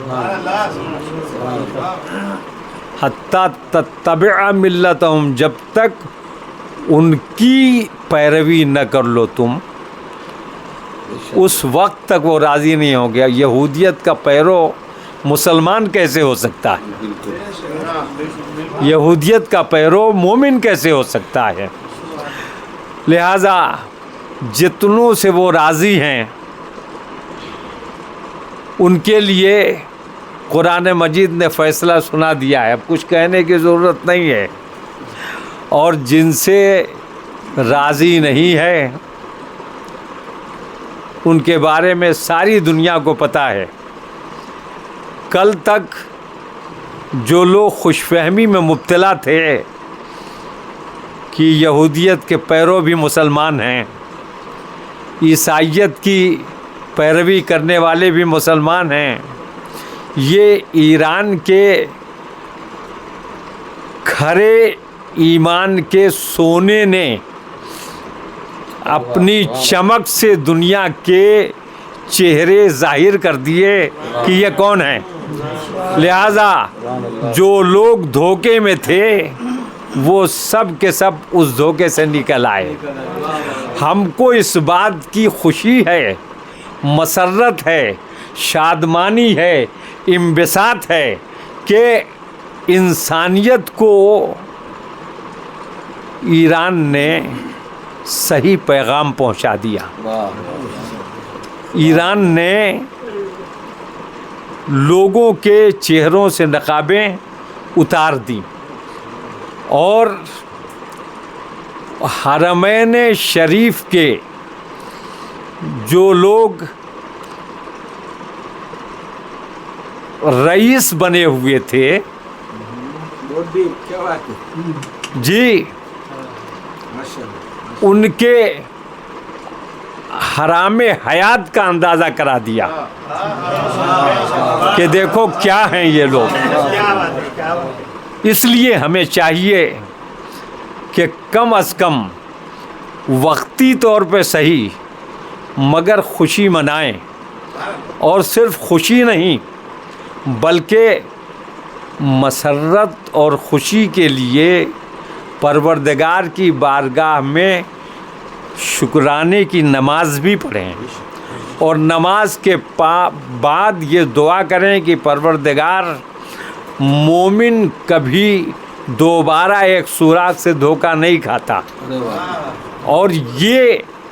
حتیٰ تتبع ملتہم، جب تک ان کی پیروی نہ کر لو تم، اس وقت تک وہ راضی نہیں ہو گیا. یہودیت کا پیرو مسلمان کیسے ہو سکتا ہے؟ یہودیت کا پیرو مومن کیسے ہو سکتا ہے؟ لہذا جتنوں سے وہ راضی ہیں ان کے لیے قرآن مجید نے فیصلہ سنا دیا ہے، اب کچھ کہنے کی ضرورت نہیں ہے. اور جن سے راضی نہیں ہے ان کے بارے میں ساری دنیا کو پتہ ہے. کل تک جو لوگ خوش فہمی میں مبتلا تھے کہ یہودیت کے پیرو بھی مسلمان ہیں، عیسائیت کی پیروی کرنے والے بھی مسلمان ہیں، یہ ایران کے کھرے ایمان کے سونے نے اپنی چمک سے دنیا کے چہرے ظاہر کر دیے کہ یہ کون ہیں. لہذا جو لوگ دھوکے میں تھے وہ سب کے سب اس دھوکے سے نکل آئے. ہم کو اس بات کی خوشی ہے، مسرت ہے، شادمانی ہے، انبساط ہے کہ انسانیت کو ایران نے صحیح پیغام پہنچا دیا. ایران نے لوگوں کے چہروں سے نقابیں اتار دیں اور حرمین شریف کے جو لوگ رئیس بنے ہوئے تھے، جی، ان کے حرام حیات کا اندازہ کرا دیا کہ دیکھو کیا ہیں یہ لوگ. اس لیے ہمیں چاہیے کہ کم از کم وقتی طور پہ صحیح مگر خوشی منائیں، اور صرف خوشی نہیں بلکہ مسرت اور خوشی کے لیے پروردگار کی بارگاہ میں شکرانے کی نماز بھی پڑھیں، اور نماز کے بعد یہ دعا کریں کہ پروردگار مومن کبھی دوبارہ ایک سوراخ سے دھوکہ نہیں کھاتا. اور یہ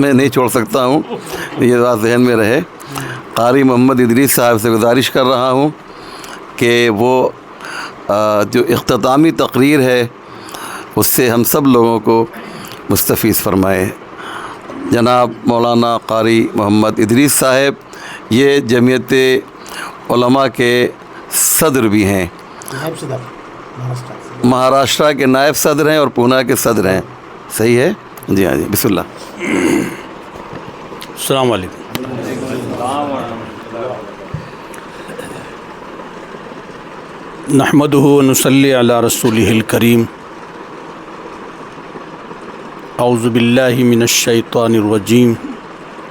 میں نہیں چھوڑ سکتا ہوں، یہ بات ذہن میں رہے۔ قاری محمد ادریس صاحب سے گزارش کر رہا ہوں کہ وہ جو اختتامی تقریر ہے اس سے ہم سب لوگوں کو مستفیض فرمائے۔ جناب مولانا قاری محمد ادریس صاحب یہ جمعیت علماء کے صدر بھی ہیں، مہاراشٹرا کے نائب صدر ہیں اور پونا کے صدر ہیں، صحیح ہے؟ جی ہاں جی، بسم اللہ۔ السلام علیکم۔ نحمدہ ونصلی علی رسولہ الکریم۔ اعوذ باللہ من الشیطان الرجیم،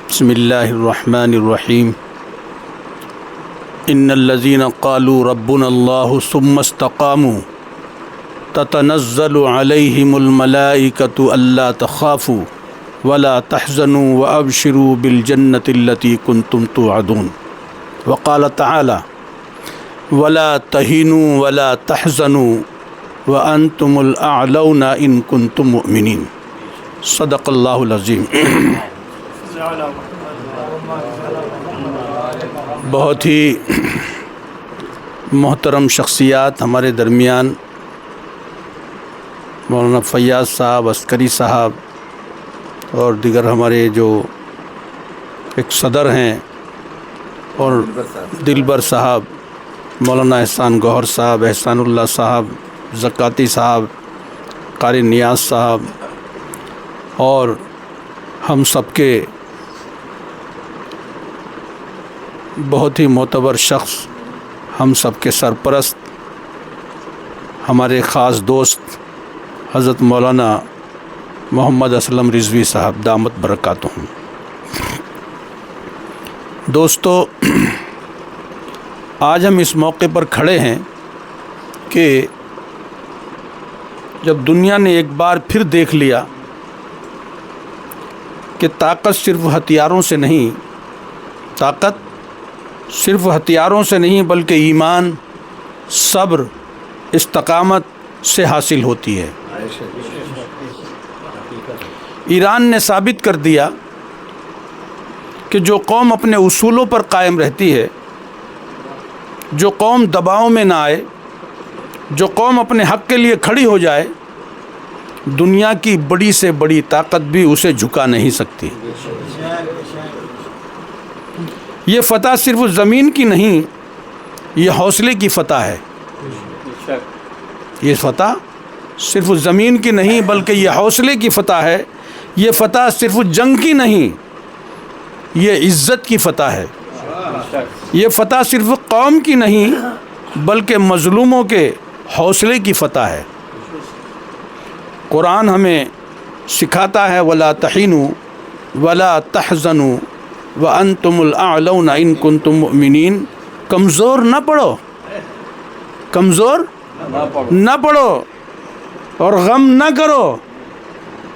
بسم اللہ الرحمن الرحیم۔ ان الذین قالوا ربنا اللہ ثم استقاموا تتنزل علیہم الملائکۃ الا تخافوا ولا تحزنوا وابشروا بالجنۃ التی کنتم توعدون۔ وقال تعالی ولا تہینوا ولا تحزنوا وانتم الاعلون ان کنتم مؤمنین۔ صدق اللہ العظیم۔ بہت ہی محترم شخصیات ہمارے درمیان مولانا فیاض صاحب، عسکری صاحب اور دیگر ہمارے جو ایک صدر ہیں، اور دلبر صاحب، مولانا احسان گوہر صاحب، احسان اللہ صاحب، زکاتی صاحب، قاری نیاز صاحب، اور ہم سب کے بہت ہی معتبر شخص، ہم سب کے سرپرست، ہمارے خاص دوست حضرت مولانا محمد اسلم رضوی صاحب دامت برکاتہم۔ دوستو، آج ہم اس موقع پر کھڑے ہیں کہ جب دنیا نے ایک بار پھر دیکھ لیا کہ طاقت صرف ہتھیاروں سے نہیں، بلکہ ایمان، صبر، استقامت سے حاصل ہوتی ہے۔ ایران نے ثابت کر دیا کہ جو قوم اپنے اصولوں پر قائم رہتی ہے، جو قوم دباؤ میں نہ آئے، جو قوم اپنے حق کے لیے کھڑی ہو جائے، دنیا کی بڑی سے بڑی طاقت بھی اسے جھکا نہیں سکتی۔ یہ فتح صرف زمین کی نہیں، یہ حوصلے کی فتح ہے۔ یہ فتح صرف زمین کی نہیں بلکہ یہ حوصلے کی فتح ہے۔ یہ فتح صرف جنگ کی نہیں، یہ عزت کی فتح ہے۔ یہ فتح صرف قوم کی نہیں بلکہ مظلوموں کے حوصلے کی فتح ہے۔ قرآن ہمیں سکھاتا ہے وَلَا تَحِنُوا وَلَا تَحْزَنُوا وَأَنْتُمُ الْأَعْلَوْنَ إِن كُنتُم مُؤْمِنِينَ۔ کمزور نہ پڑو، کمزور نہ پڑو اور غم نہ کرو،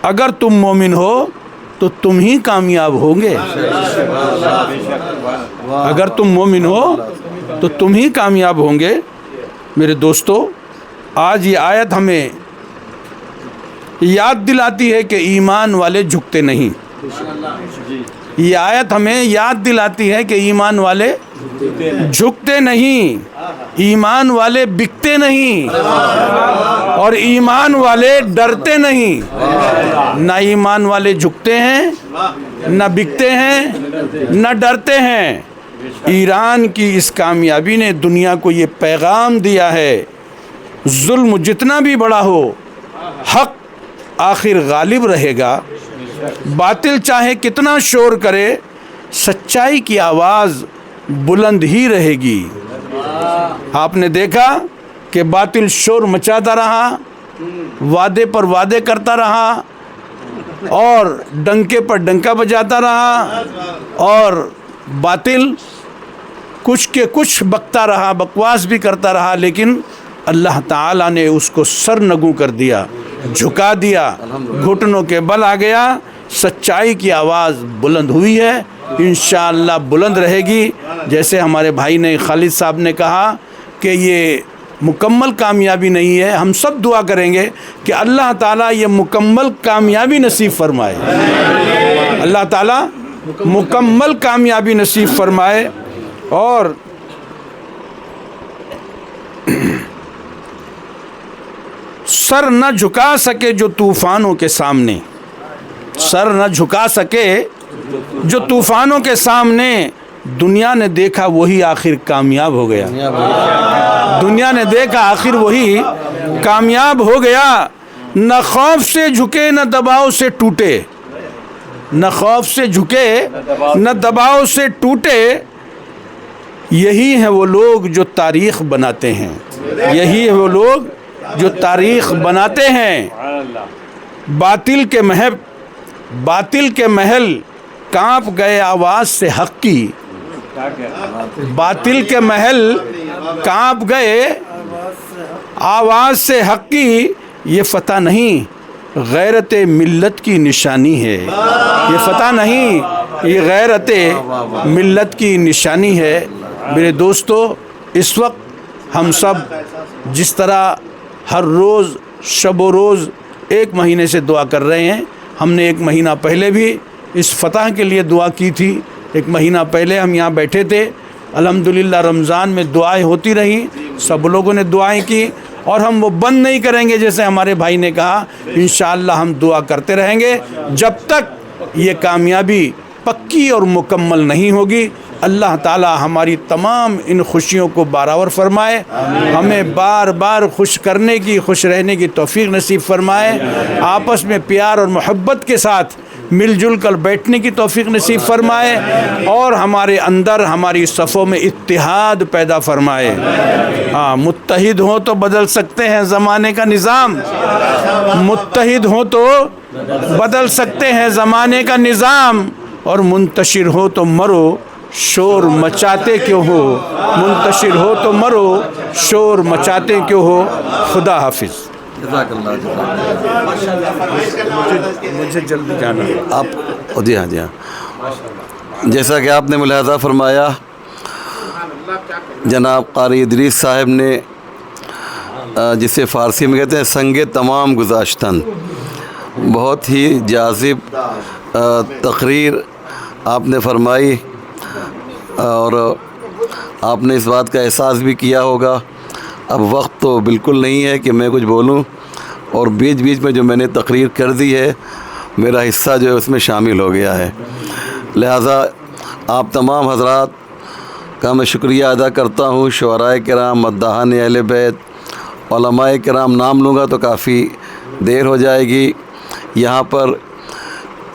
اگر تم مومن ہو تو تم ہی کامیاب ہوں گے۔ اگر تم مومن ہو تو تم ہی کامیاب ہوں گے۔ میرے دوستو، آج یہ آیت ہمیں یاد دلاتی ہے کہ ایمان والے جھکتے نہیں۔ یہ آیت ہمیں یاد دلاتی ہے کہ ایمان والے جھکتے نہیں، ایمان والے بکتے نہیں، اور ایمان والے ڈرتے نہیں۔ نہ ایمان والے جھکتے ہیں، نہ بکتے ہیں، نہ ڈرتے ہیں۔ ایران کی اس کامیابی نے دنیا کو یہ پیغام دیا ہے، ظلم جتنا بھی بڑا ہو، حق آخر غالب رہے گا۔ باطل چاہے کتنا شور کرے، سچائی کی آواز بلند ہی رہے گی۔ آپ نے دیکھا کہ باطل شور مچاتا رہا، وعدے پر وعدے کرتا رہا، اور ڈنکے پر ڈنکا بجاتا رہا، اور باطل کچھ کے کچھ بکتا رہا، بکواس بھی کرتا رہا، لیکن اللہ تعالیٰ نے اس کو سرنگوں کر دیا، جھکا دیا، گھٹنوں کے بل آ گیا۔ سچائی کی آواز بلند ہوئی ہے، انشاءاللہ بلند رہے گی۔ جیسے ہمارے بھائی نے، خالد صاحب نے کہا کہ یہ مکمل کامیابی نہیں ہے، ہم سب دعا کریں گے کہ اللہ تعالیٰ یہ مکمل کامیابی نصیب فرمائے۔ اللہ تعالیٰ مکمل کامیابی نصیب فرمائے. اور سر نہ جھکا سکے جو طوفانوں کے سامنے، سر نہ جھکا سکے جو طوفانوں کے سامنے، دنیا نے دیکھا وہی آخر کامیاب ہو گیا. دنیا نے دیکھا آخر وہی کامیاب ہو گیا. نہ خوف سے جھکے نہ دباؤ سے ٹوٹے، نہ خوف سے جھکے نہ دباؤ سے ٹوٹے. یہی ہیں وہ لوگ جو تاریخ بناتے ہیں، یہی ہے وہ لوگ جو تاریخ بناتے ہیں. باطل کے محل کانپ گئے آواز سے حق کی، باطل کے محل کانپ گئے آواز سے حق کی. یہ فتح نہیں غیرت ملت کی نشانی ہے، یہ فتح نہیں یہ غیرت ملت کی نشانی ہے. میرے دوستو، اس وقت ہم سب جس طرح ہر روز شب و روز ایک مہینے سے دعا کر رہے ہیں، ہم نے ایک مہینہ پہلے بھی اس فتح کے لیے دعا کی تھی. ایک مہینہ پہلے ہم یہاں بیٹھے تھے، الحمدللہ رمضان میں دعائیں ہوتی رہیں، سب لوگوں نے دعائیں کی، اور ہم وہ بند نہیں کریں گے. جیسے ہمارے بھائی نے کہا، انشاءاللہ ہم دعا کرتے رہیں گے جب تک یہ کامیابی پکی اور مکمل نہیں ہوگی. اللہ تعالی ہماری تمام ان خوشیوں کو برابر فرمائے، ہمیں بار بار خوش کرنے کی، خوش رہنے کی توفیق نصیب فرمائے. آپس میں پیار اور محبت کے ساتھ مل جل کر بیٹھنے کی توفیق نصیب فرمائے، اور ہمارے اندر ہماری صفوں میں اتحاد پیدا فرمائے. ہاں، متحد ہوں تو بدل سکتے ہیں زمانے کا نظام، متحد ہوں تو بدل سکتے ہیں زمانے کا نظام. اور منتشر ہو تو مرو، شور مچاتے کیوں ہو، منتشر ہو تو مرو، شور مچاتے کیوں ہو. خدا حافظ. جزاک اللہ. مجھے جلدی جانا ہے. آپ جی ہاں جیسا کہ آپ نے ملاحظہ فرمایا، جناب قاری ادریس صاحب نے جسے فارسی میں کہتے ہیں سنگ تمام گذاشتن، بہت ہی جاذب تقریر آپ نے فرمائی، اور آپ نے اس بات کا احساس بھی کیا ہوگا. اب وقت تو بالکل نہیں ہے کہ میں کچھ بولوں، اور بیچ بیچ میں جو میں نے تقریر کر دی ہے میرا حصہ جو ہے اس میں شامل ہو گیا ہے. لہٰذا آپ تمام حضرات کا میں شکریہ ادا کرتا ہوں. شعراء کرام، مداحان اہل بیت، علماء کرام نام لوں گا تو کافی دیر ہو جائے گی. یہاں پر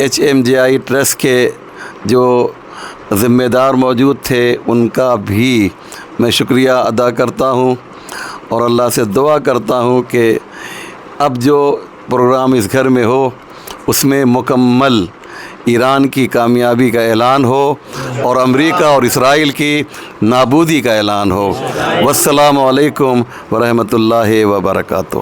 HMJI ٹرسٹ کے جو ذمہ دار موجود تھے ان کا بھی میں شکریہ ادا کرتا ہوں، اور اللہ سے دعا کرتا ہوں کہ اب جو پروگرام اس گھر میں ہو اس میں مکمل ایران کی کامیابی کا اعلان ہو اور امریکہ اور اسرائیل کی نابودی کا اعلان ہو. والسلام علیکم ورحمۃ اللہ وبرکاتہ.